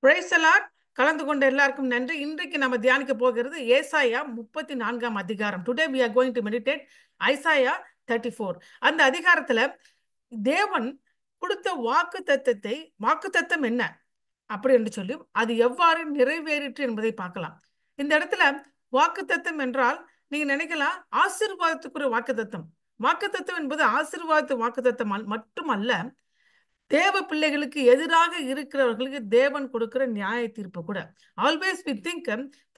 Praise the Lord. கலந்து கொண்ட எல்லாருக்கும் நன்றி. இன்றைக்கு நம்ம தியானிக்க போகிறது ஏசாயா 34 அதிகாரம். Today we are going to meditate Isaiah 34. அந்த அதிகாரத்துல தேவன் கொடுத்த வாக்குத்தத்தம் என்ன அப்படி என்று சொல்லி அது எவ்வாறு நிறைவேறிற்று என்பதை பார்க்கலாம். இந்த இடத்துல வாக்குத்தத்தம் என்றால் நீங்க நினைக்கலாம் ஆசீர்வாதத்துக்குரிய வாக்குத்தத்தம். வாக்குத்தத்தம் என்பது ஆசீர்வாதத்து வாக்குத்தத்தம் மட்டுமல்ல, தேவ பிள்ளைகளுக்கு எதிராக இருக்கிறவர்களுக்கு தேவன் கொடுக்கிற நியாய தீர்ப்பு கூட. Always we think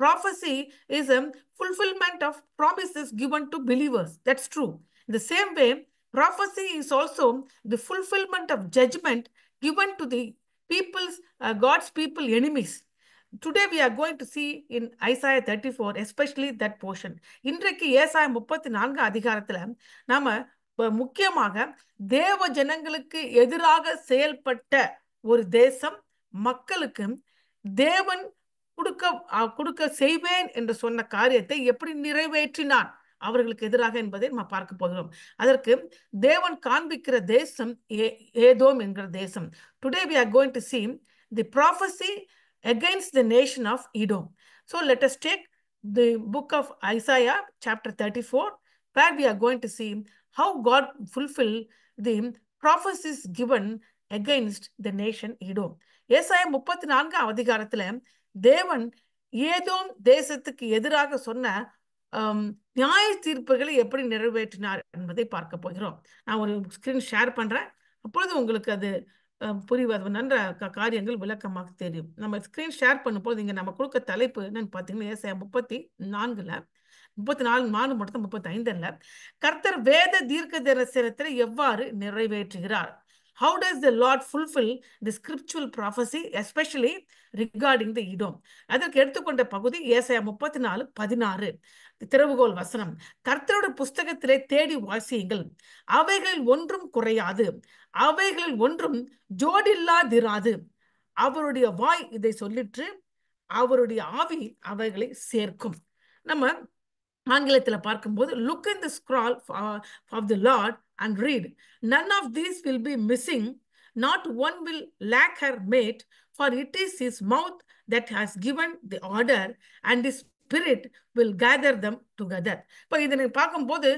prophecy is a fulfillment of promises given to believers. That's true. In the same way, prophecy is also the fulfillment of judgment given to the people's God's people enemies. Today we are going to see in Isaiah 34, especially that portion. இன்றைக்கு ஏசாயா 34 அதிகாரத்துல நாம முக்கியமாக தேவ ஜனங்களுக்கு எதிராக செயல்பட்ட ஒரு தேசம் மக்களுக்கு தேவன் கொடுக்க செய்வேன் என்று சொன்ன காரியத்தை எப்படி நிறைவேற்றினார் அவர்களுக்கு எதிராக என்பதை நம்ம பார்க்க போகிறோம். அதற்கு தேவன் காண்பிக்கிற தேசம் ஏதோம் என்கிற தேசம். Today we are going to see the prophecy against the nation of Edom. So let us take the book of Isaiah chapter 34, where we are going to see how God fulfilled the prophecies given against the nation Edom. ஏசாயா 34 அதிகாரத்துல தேவன் ஏதோம் தேசத்துக்கு எதிராக சொன்ன நியாய தீர்ப்புகளை எப்படி நிறைவேற்றினார் என்பதை பார்க்க போகிறோம். நான் ஒரு ஸ்கிரீன் ஷேர் பண்றேன், அப்பொழுது உங்களுக்கு அது புரிவது நன்ற காரியங்கள் விளக்கமாக தெரியும். நம்ம ஸ்கிரீன் ஷேர் பண்ணும்போது இங்க நம்ம கொடுக்க தலைப்பு என்னன்னு பார்த்தீங்கன்னா ஏசாயா 34 34 மட்டும் 35 கர்த்தர் வேத தீர்க்க தரிசனத்தை எவ்வாறு நிறைவேற்றுகிறார். How does the Lord fulfill the scriptural prophecy, especially regarding the Edom? அதற்கு எடுத்துக்கொண்ட பகுதி ஏசாயா 34:16 திறவுகோல் வசனம். கர்த்தரோட புஸ்தகத்திலே தேடி வாசியுங்கள், அவைகளில் ஒன்றும் குறையாது, அவைகளில் ஒன்றும் ஜோடில்லாதிராது. அவருடைய வாய் இதை சொல்லிற்று, அவருடைய ஆவி அவைகளை சேர்க்கும். நம்ம ஆங்கிலத்தில் பார்க்கும்போது look in the scroll of the Lord and read. None of these will be missing, not one will lack her mate, for it is his mouth that has given the order, and his spirit will gather them together. இப்போ இதனை பார்க்கும்போது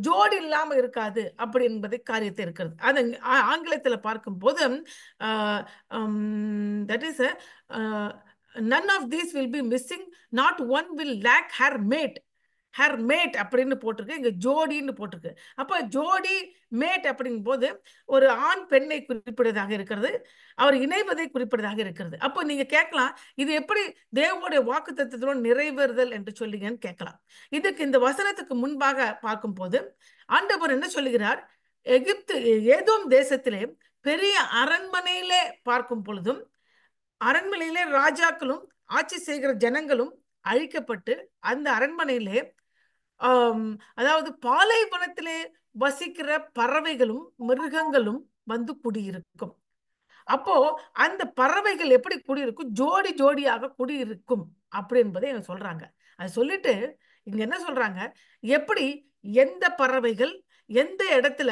ஜோடி இல்லாம இருக்காது அப்படி என்பதை காரியத்தை இருக்கிறது. அது ஆங்கிலத்தில் பார்க்கும்போது that is none of these will be missing, not one will lack her mate. her mate அப்படின்னு போட்டிருக்கு, இங்க ஜோடின்னு போட்டிருக்கு. அப்ப ஜோடி மேட் அப்படிங்கும் போது ஒரு ஆண் பெண்ணை குறிப்பிடுவதாக இருக்கிறது, அவர் இணைவதை குறிப்பிடுவதாக இருக்கிறது. அப்போ நீங்க கேட்கலாம், இது எப்படி தேவனுடைய வாக்குத்தத்தத்துடன் நிறைவேறுதல் என்று சொல்லுங்கன்னு கேட்கலாம். இதுக்கு இந்த வசனத்துக்கு முன்பாக பார்க்கும்போது ஆண்டவர் என்ன சொல்லுகிறார், ஏதோம் தேசத்திலே பெரிய அரண்மனையிலே பார்க்கும் பொழுதும் அரண்மனையிலே ராஜாக்களும் ஆட்சி செய்கிற ஜனங்களும் அழிக்கப்பட்டு அந்த அரண்மனையிலே அதாவது பாலைவனத்திலே வசிக்கிற பறவைகளும் மிருகங்களும் வந்து குடியிருக்கும். அப்போ அந்த பறவைகள் எப்படி குடியிருக்கும், ஜோடி ஜோடியாக குடியிருக்கும் அப்படி என்பதை சொல்றாங்க. அது சொல்லிட்டு இங்க என்ன சொல்றாங்க, எப்படி எந்த பறவைகள் எந்த இடத்துல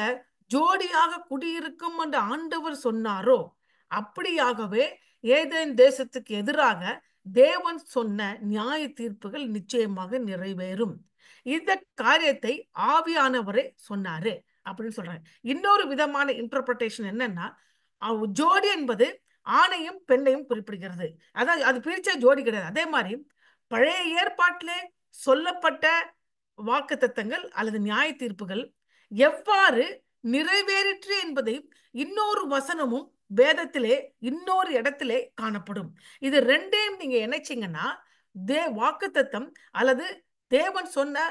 ஜோடியாக குடியிருக்கும் என்று ஆண்டவர் சொன்னாரோ அப்படியாகவே ஏதேன் தேசத்துக்கு எதிராக தேவன் சொன்ன நியாய தீர்ப்புகள் நிச்சயமாக நிறைவேறும். இந்த காரியத்தை ஆவியானவரே சொன்னாரு அப்படின்னு சொல்றாங்க. இன்னொரு விதமான இன்டர்பிரேஷன் என்னன்னா, ஜோடி என்பது ஆணையும் பெண்ணையும் குறிப்பிடுகிறது. அதாவது அது பிரிச்ச ஜோடி கிடையாது. அதே மாதிரி பழைய ஏற்பாட்டிலே சொல்லப்பட்ட வாக்குத்தத்தங்கள் அல்லது நியாய தீர்ப்புகள் எவ்வாறு நிறைவேறிற்று என்பதை இன்னொரு வசனமும் வேதத்திலே இன்னொரு இடத்திலே காணப்படும். இது ரெண்டையும் நீங்க இணைச்சிங்கன்னா வாக்குத்தத்தம் அல்லது தேவன் சொன்ன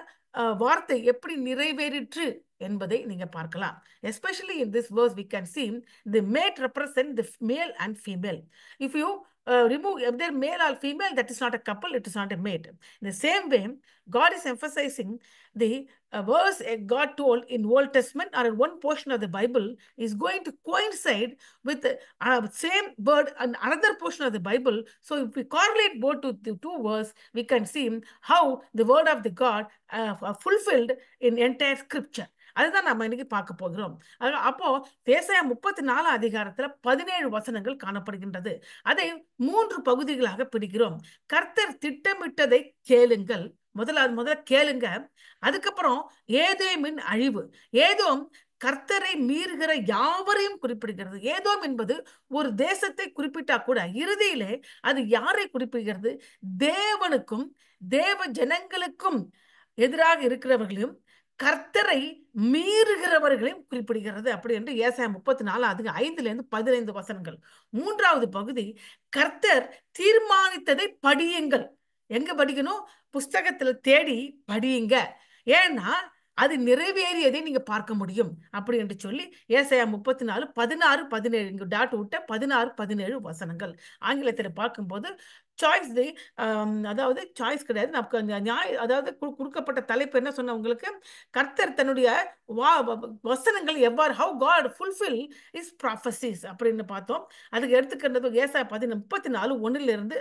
வார்த்தை எப்படி நிறைவேறிற்று என்பதை நீங்க பார்க்கலாம். Especially in this verse we can see the mate represent the male and female. If you remove either male or female, that is not a couple, it is not a mate. In the same way, God is emphasizing the verse God told in Old Testament or in one portion of the Bible is going to coincide with the same word and another portion of the Bible. So if we correlate both to the two verses, we can see how the word of the God fulfilled in entire scripture. அதுதான் நம்ம இன்னைக்கு பார்க்க போகிறோம். அப்போ ஏசாயா 34 அதிகாரத்துல 17 வசனங்கள் காணப்படுகின்றது. அதை 3 பகுதிகளாக பிரிக்கிறோம். கர்த்தர் திட்டமிட்டதை கேளுங்கள். முதல்ல கேளுங்க. அதுக்கப்புறம் ஏதேமின் அழிவு. ஏதோம் கர்த்தரை மீறுகிற யாவரையும் குறிப்பிடுகிறது. ஏதோம் என்பது ஒரு தேசத்தை குறிப்பிட்டா கூட இறுதியிலே அது யாரை குறிப்பிடுகிறது? தேவனுக்கும் தேவ ஜனங்களுக்கும் எதிராக இருக்கிறவர்களையும் கர்த்தரை மீறுகிறவர்களையும் குறிப்பிடுகிறது. அப்படி என்று ஏசாயா 34 அதுக்கு 5-15 வசனங்கள். 3வது பகுதி, கர்த்தர் தீர்மானித்ததை படியுங்கள். எங்க படிக்கணும்? புஸ்தகத்துல தேடி படியுங்க. ஏன்னா அது நிறைவேறியதை நீங்க பார்க்க முடியும் அப்படி என்று சொல்லி ஏசாயா 34 16 17 இங்கு டாட் விட்ட 16 17 வசனங்கள். ஆங்கிலத்தில் பார்க்கும்போது சாய்ஸ் அதாவது சாய்ஸ் கிடையாது, நமக்கு அதாவது கொடுக்கப்பட்ட தலைப்பு என்ன சொன்ன உங்களுக்கு, கர்த்தர் தன்னுடைய வசனங்கள் எவ்வாறு how God fulfill his prophecies அப்படின்னு பார்த்தோம். அதுக்கு எடுத்துக்கிறது ஏசாயா 34 1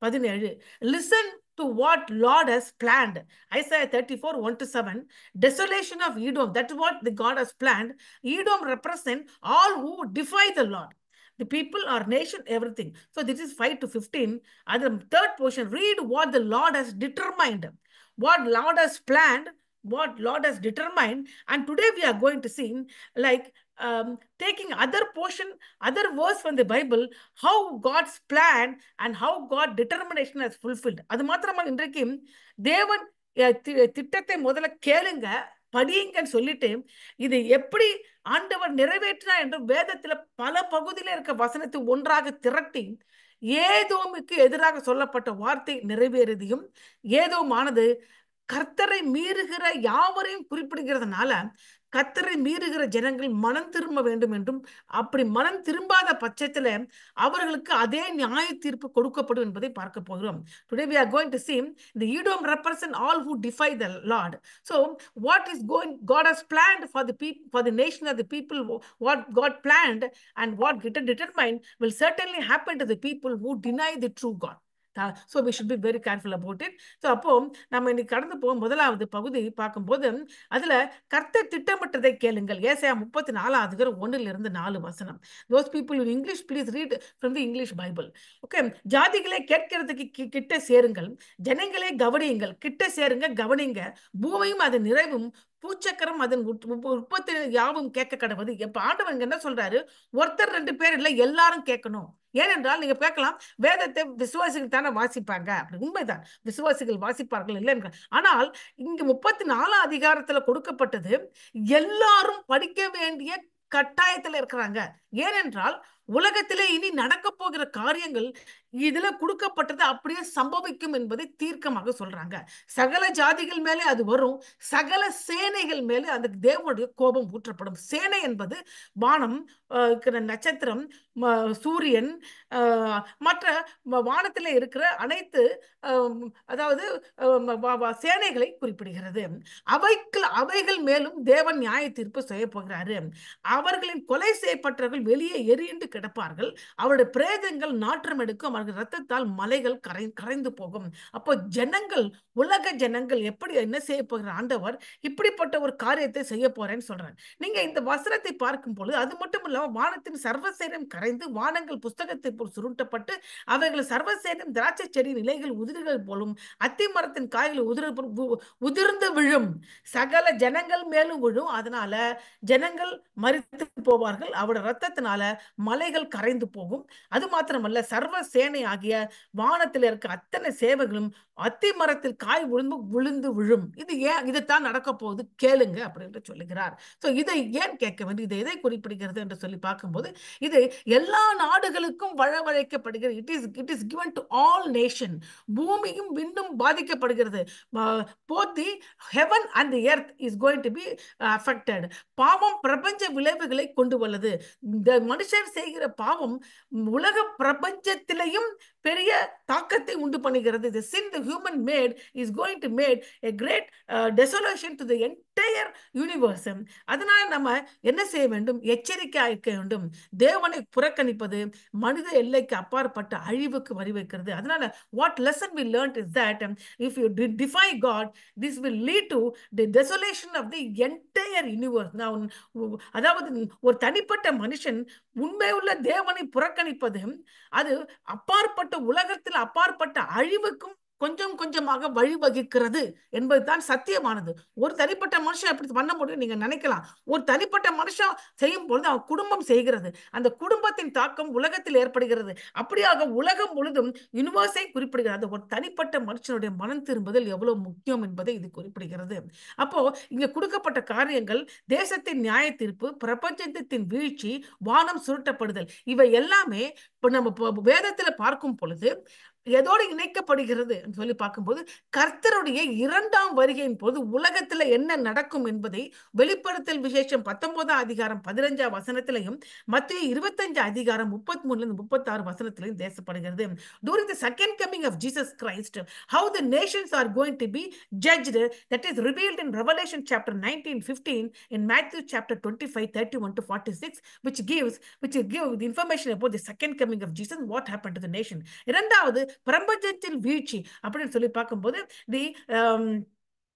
17. Listen to what Lord has planned. Isaiah 34 1-7. Desolation of Edom, that's what the God has planned. Edom represent all who defy the Lord. The people or nation, everything. So this is 5-15. And the third portion, read what the Lord has determined, what Lord has planned, what Lord has determined. And today we are going to see like taking other portion, other verse from the Bible, how God's plan and how God determination has fulfilled. அது மாத்திரமா இன்றைக்கு தேவன் திட்டத்தை முதல்ல கேளுங்க, படியுங்கன்னு சொல்லிட்டு இது எப்படி ஆண்டவர் நிறைவேற்றினா என்று வேதத்துல பல பகுதியில இருக்க வசனத்தை ஒன்றாக திரட்டி ஏதோமுக்கு எதிராக சொல்லப்பட்ட வார்த்தை நிறைவேறியதையும், ஏதோமானது கர்த்தரை மீறுகிற யாவரையும் குறிப்பிடுகிறதுனால கர்த்தரை மீறுகிற ஜனங்கள் மனம் திரும்ப வேண்டும் என்றும், அப்படி மனம் திரும்பாத பட்சத்துல அவர்களுக்கு அதே நியாய தீர்ப்பு கொடுக்கப்படும் என்பதை பார்க்க போகிறோம். Today we are going to see the Edom represent all who defy the Lord. So what is going, God has planned for the people, for the nation of the people, what God planned and what determined will certainly happen to the people who deny the true God. So we should be very careful about it. So அப்போ நம்ம இன்னைக்கு கடந்து போகும் முதலாவது பகுதி பார்க்கும்போது அதுல கர்த்தர் திட்டமிட்டதை கேளுங்கள். ஏசாயா 34 அதிகாரம் 1-4 வசனம். Those people in English, please read from the English Bible. Okay. ஜாதிகளே கேட்கிறதுக்கு கிட்ட சேருங்கள், ஜனங்களே கவனியுங்கள், கிட்ட சேருங்க, கவனிங்க, பூமியும் அதன் நிறைவும் பூச்சக்கரம் அதன் உற்பத்தி யாவும் கேட்க கடவுது. எப்ப ஆண்டவன் என்ன சொல்றாரு, ஒருத்தர் 2 பேர் இல்லை, எல்லாரும் கேட்கணும். ஏனென்றால் நீங்க கேட்கலாம், வேதத்தை விசுவாசிகள் தானே வாசிப்பாங்க. அப்படி உண்மைதான், விசுவாசிகள் வாசிப்பார்கள் இல்லை என்ற. ஆனால் இங்க 34 அதிகாரத்துல கொடுக்கப்பட்டது எல்லாரும் படிக்க வேண்டிய கட்டாயத்துல இருக்கிறாங்க. ஏனென்றால் உலகத்திலே இனி நடக்க போகிற காரியங்கள் இதுல கொடுக்கப்பட்டது அப்படியே சம்பவிக்கும் என்பதை தீர்க்கமாக சொல்றாங்க. சகல ஜாதிகள் மேலே அது வரும், சகல சேனைகள் மேலே அந்த தேவனுடைய கோபம் ஊற்றப்படும். சேனை என்பது வானம், நட்சத்திரம், சூரியன், மற்ற வானத்தில் இருக்கிற அனைத்து அதாவது சேனைகளை குறிப்பிடுகிறது. அவைகள் மேலும் தேவன் நியாய தீர்ப்பு செய்ய போகிறாரு. அவர்களின் கொலை செய்யப்பட்டவர்கள் வெளியே எரிந்து கிடப்பார்கள், அவருடைய பிரேதங்கள் நாற்றம் எடுக்கும், அவர்கள் ரத்தத்தால் மலைகள் கரைந்து போகும். அப்போ ஜனங்கள், உலக ஜனங்கள் எப்படி என்ன செய்ய போகிற ஆண்டவர் இப்படிப்பட்ட ஒரு காரியத்தை செய்ய போறேன்னு சொல்றாங்க. நீங்க இந்த வசனத்தை பார்க்கும் பொழுது அது மட்டும் இல்லாம வானத்தின் சர்வசேனம் கரைந்து வானங்கள் புஸ்தகத்தை போல் சுருட்டப்பட்டு அவைகள் சர்வசேனம் திராட்சை செடியின் இலைகள் உதிர்கள் போலும் அத்தி மரத்தின் காய்கள் உதிர்ந்து விழும், சகல ஜனங்கள் மேலும் விழும். அதனால ஜனங்கள் மரித்து போவார்கள், அவருடைய ரத்தத்தினால மலைகள் கரைந்து போகும். அது மாத்திரமல்ல, சர்வ சேனை ஆகிய வானத்தில் இருக்க அத்தனை சேவைகளும் அத்தி மரத்தில் காய் விழுந்து விழும். இது ஏன், இதுதான் நடக்க போகுது, கேளுங்க அப்படின்னு சொல்லுகிறார். சோ இதை ஏன் கேட்க வேண்டும், இதை எதை குறிப்பிடுகிறது என்று சொல்லி பார்க்கும்போது இது எல்லா நாடுகளுக்கும் வரவழைக்கப்படுகிறது. It is given to all nation. பூமியும் விண்ணும் பாதிக்கப்படுகிறது. both the heaven and the earth is going to be affected. பாவம் பிரபஞ்ச விளைவுகளை கொண்டு வல்லது. இந்த மனுஷன் செய்கிற பாவம் உலக பிரபஞ்சத்திலையும் பெரிய தாக்கத்தை உண்டு பண்ணுகிறது. The sin the human made is going to make a great desolation to the entire universe. அதனால நம்ம என்ன செய்ய வேண்டும்? எச்சரிக்கையா இருக்க வேண்டும். தேவனை புறக்கணிப்பது மனித எல்லைக்கு அப்பாற்பட்ட அழிவுக்கு வழிவகுக்கிறது. அதனால what lesson we learned is that if you defy God, this will lead to the desolation of the entire universe. நான் அதாவது ஒரு தனிப்பட்ட மனுஷன் உண்மையுள்ள தேவனை புறக்கணிப்பது அது அப்பாற்பட்ட உலகத்தில் அப்பாற்பட்ட அழிவுக்கும் கொஞ்சம் கொஞ்சமாக வழிவகுக்கிறது என்பதுதான் சத்தியமானது. ஒரு தனிப்பட்ட மனுஷன் அப்படி பண்ண முடியும் நீங்க நினைக்கலாம். ஒரு தனிப்பட்ட மனுஷன் செய்யும் பொழுது அவன் குடும்பம் செய்கிறது. அந்த குடும்பத்தின் தாக்கம் உலகத்தில் ஏற்படுகிறது. அப்படியாக உலகம் முழுதும் யூனிவர்ஸை குறிப்பிடுகிறது. ஒரு தனிப்பட்ட மனுஷனுடைய மனம் திரும்புதல் எவ்வளவு முக்கியம் என்பதை இது குறிப்பிடுகிறது. அப்போ இங்க கொடுக்கப்பட்ட காரியங்கள் தேசத்தின் நியாய தீர்ப்பு, பிரபஞ்சத்தின் வீழ்ச்சி, வானம் சுருட்டப்படுதல், இவை எல்லாமே இப்ப நம்ம வேதத்துல பார்க்கும் பொழுது எதோடு இணைக்கப்படுகிறது சொல்லி பார்க்கும்போது கர்த்தருடைய இரண்டாம் வருகையின் போது உலகத்துல என்ன நடக்கும் என்பதை வெளிப்படுத்தல் விசேஷம் 19 அதிகாரம் 15 வசனத்திலையும் மத்திய 25 அதிகாரம் 33 36 வசனத்திலையும் பேசப்படுகிறது. During the second coming of Jesus Christ, how the nations are going to be judged, that is revealed in Revelation chapter 19:15, in Matthew chapter 25:31 to 46, which gives the information about the second coming of Jesus, what happened to the nation. இரண்டாவது பிரபஞ்சத்தின் வீழ்ச்சி அப்படின்னு சொல்லி பார்க்கும்போது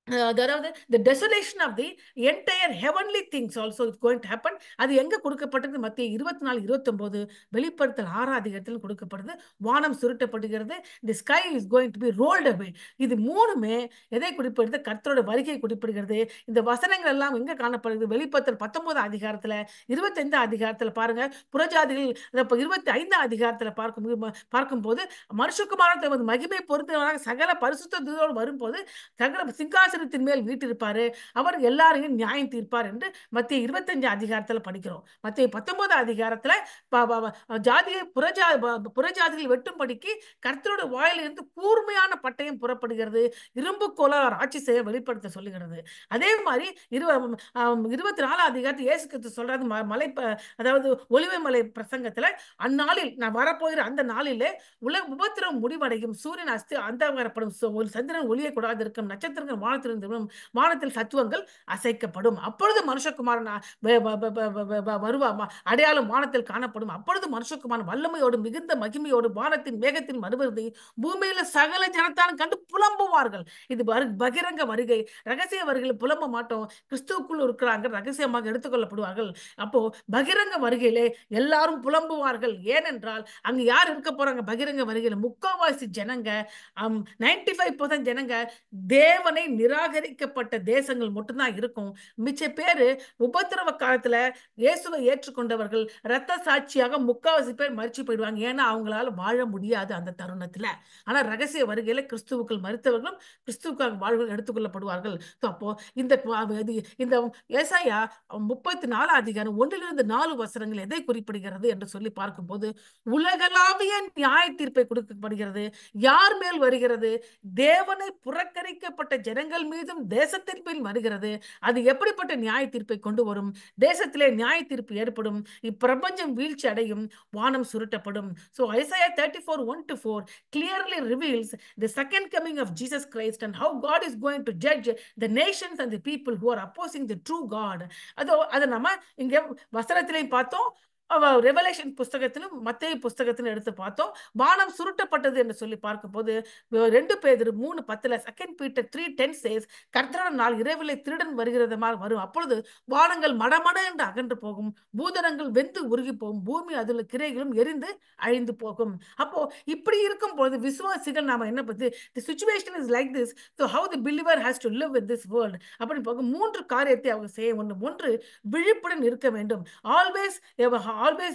அதாவது the desolation of the entire heavenly things also is going to happen. அது எங்க கொடுக்கப்பட்டது? மத்திய 24:29 வெளிப்படுத்தல் 6 அதிகாரத்தில் கொடுக்கப்படுது. வானம் சுருட்டப்படுகிறது. the sky is going to be rolled away. இது மூணுமே எதை குறிப்பிடுது? கர்த்தரோட வருகையை குறிப்பிடுகிறது. இந்த வசனங்கள் எல்லாம் எங்க காணப்படுகிறது? வெளிப்படுத்தல் 19 அதிகாரத்துல 25 அதிகாரத்துல பாருங்க. புறஜாதிகள் 25 அதிகாரத்துல பார்க்கும்போது மனுஷகுமாரன் மகிமை பொறுத்தவராக சகல பரிசுத்த தூதரோடு வரும்போது சகல சிங்காசன மேல் வீட்டிருப்பாரு, அவர் எல்லாரையும் நியாயம் தீர்ப்பார் என்று மத்திய 25 அதிகாரத்துல படிக்கிறோம். மத்திய 19 அதிகாரத்துல புறஜாதிகள் வெட்டும்படிக்கு கர்த்தரோட வாயிலிருந்து கூர்மையான பட்டயம் புறப்படுகிறது. இரும்பு கோலார் ஆட்சி செய்ய வெளிப்படுத்த சொல்லுகிறது. அதே மாதிரி 24 அதிகாரத்தில் இயேசு கிறிஸ்து சொல்றாரு மலை, அதாவது ஒலிவை மலை பிரசங்கத்துல, அந்நாளில் நான் வரப்போகிற அந்த நாளிலே உலக உபத்திரம் முடிவடையும், சூரியன் அந்தகாரப்படும், சந்திரன் ஒளியை கூடாது இருக்கும், நட்சத்திரங்கள் வானத்தில் சத்துவங்கள் அசைக்கப்படும். அப்பொழுது மனுஷகுமாரன் வருவா, அடையாளம் வானத்தில் காணப்படும். அப்பொழுது மனுஷகுமாரன் வல்லமையோடு மிகுந்த மகிமையோடு வானத்தின் வேகத்தின் வருவதை பூமியில சகல ஜனத்தாலும் கண்டு புலம்புவார்கள். இது பகிரங்க வருகை. ரகசிய வருகையில் புலம்ப மாட்டோம். கிறிஸ்துவுக்குள் இருக்கிறாங்க, ரகசியமாக எடுத்துக்கொள்ளப்படுவார்கள். அப்போ பகிரங்க வருகையிலே எல்லாரும் புலம்புவார்கள். ஏனென்றால் அங்க யார் இருக்க போறாங்க? பகிரங்க வருகையில முக்காவாசி ஜனங்க, 95% ஜனங்க தேவனை நிராகரிக்கப்பட்ட தேசங்கள் மட்டும்தான் இருக்கும். மிச்ச பேரு உபத்திரவ காலத்துல இயேசுவை ஏற்றுக்கொண்டவர்கள் இரத்த சாட்சியாக முக்காவாசி பேர் மரிச்சு போயிடுவாங்க. ஏன்னா அவங்களால வாழ முடியாது அந்த தருணத்துல. ஆனா ரகசிய வருகையில கிறிஸ்துவுக்குள் மரித்தவர்களும் கிறிஸ்துவுக்காக வாழ்வுகள் எடுத்துக்கொள்ளப்படுவார்கள். அப்போ இந்த ஏசாயா 34 அதிகாரம் 1-4 வசனங்கள் எதை குறிப்பிடுகிறது என்று சொல்லி பார்க்கும்போது உலகளாவிய நியாய தீர்ப்பை கொடுக்கப்படுகிறது. யார் மேல் வருகிறது? தேவனை புறக்கணிக்கப்பட்ட ஜனங்கள் மீதும் தேசத்தின் மேல் வருகிறது. அது எப்படிப்பட்ட நியாய தீர்ப்பை கொண்டு வரும்? தேசத்திலே நியாய தீர்ப்பு ஏற்படும், இப்பிரபஞ்சம் வீழ்ச்சி அடையும், வானம் சுருட்டப்படும். So Isaiah 34:1-4 clearly reveals the second coming of Jesus Christ and how God is going to judge the nations and the people who are opposing the true God. அதை நம்ம இங்க வசனத்திலையும் பார்த்தோம், ரெவலேஷன் புஸ்தகத்திலும் மத்தேயு புஸ்தகத்திலும் எடுத்து பார்த்தோம். வானம் சுருட்டப்பட்டது என்று சொல்லி பார்க்கும்போது 2 பேதுரு 3:10 2 Peter 3:10 says, கர்த்தரோட நாள் இரவிலே திருடன் வருகிறது மாதிரி வரும். அப்பொழுது வானங்கள் மடமட என்று அகன்று போகும், பூதரங்கள் வெந்து உருகி போகும், பூமி அதுல கிரைகளும் எரிந்து அழிந்து போகும். அப்போ இப்படி இருக்கும் பொழுது விசுவாசிகள் நாம என்ன பத்தி, the situation is like this, so how the believer has to live in this world அப்படி போக 3 காரியத்தை அவங்க செய்ய வேண்டும். ஒன்று, விழிப்புடன் இருக்க வேண்டும். Always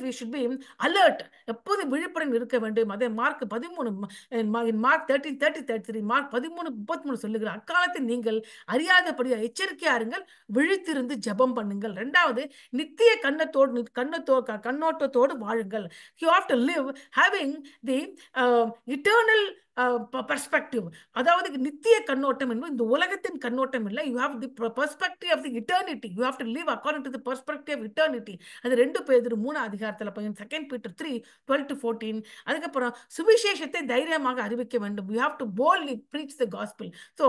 we should be alert. எப்போது விழிப்புடன் இருக்க வேண்டும். அதே மார்க் 13 மார்க் 13:33 மார்க் 13:33 சொல்லுகிறார், அக்காலத்தில் நீங்கள் அறியாதபடி எச்சரிக்கையா இருங்கள், விழித்திருந்து ஜெபம் பண்ணுங்கள். இரண்டாவது, நித்திய கண்ணோட்டத்தோடு வாழுங்கள். You have to live having the eternal perspective. அதாவது நித்திய கண்ணோட்டம் என்பது இந்த உலகத்தின் கண்ணோட்டம் இல்லை. You have the perspective of the eternity. You have to live according to the perspective of eternity. அது 2 பேதுரு 3 அதிகாரத்தில் பையன் 2 Peter 3:12-14. அதுக்கப்புறம் சுவிசேஷத்தை தைரியமாக அறிவிக்க வேண்டும். You have to boldly preach the gospel. So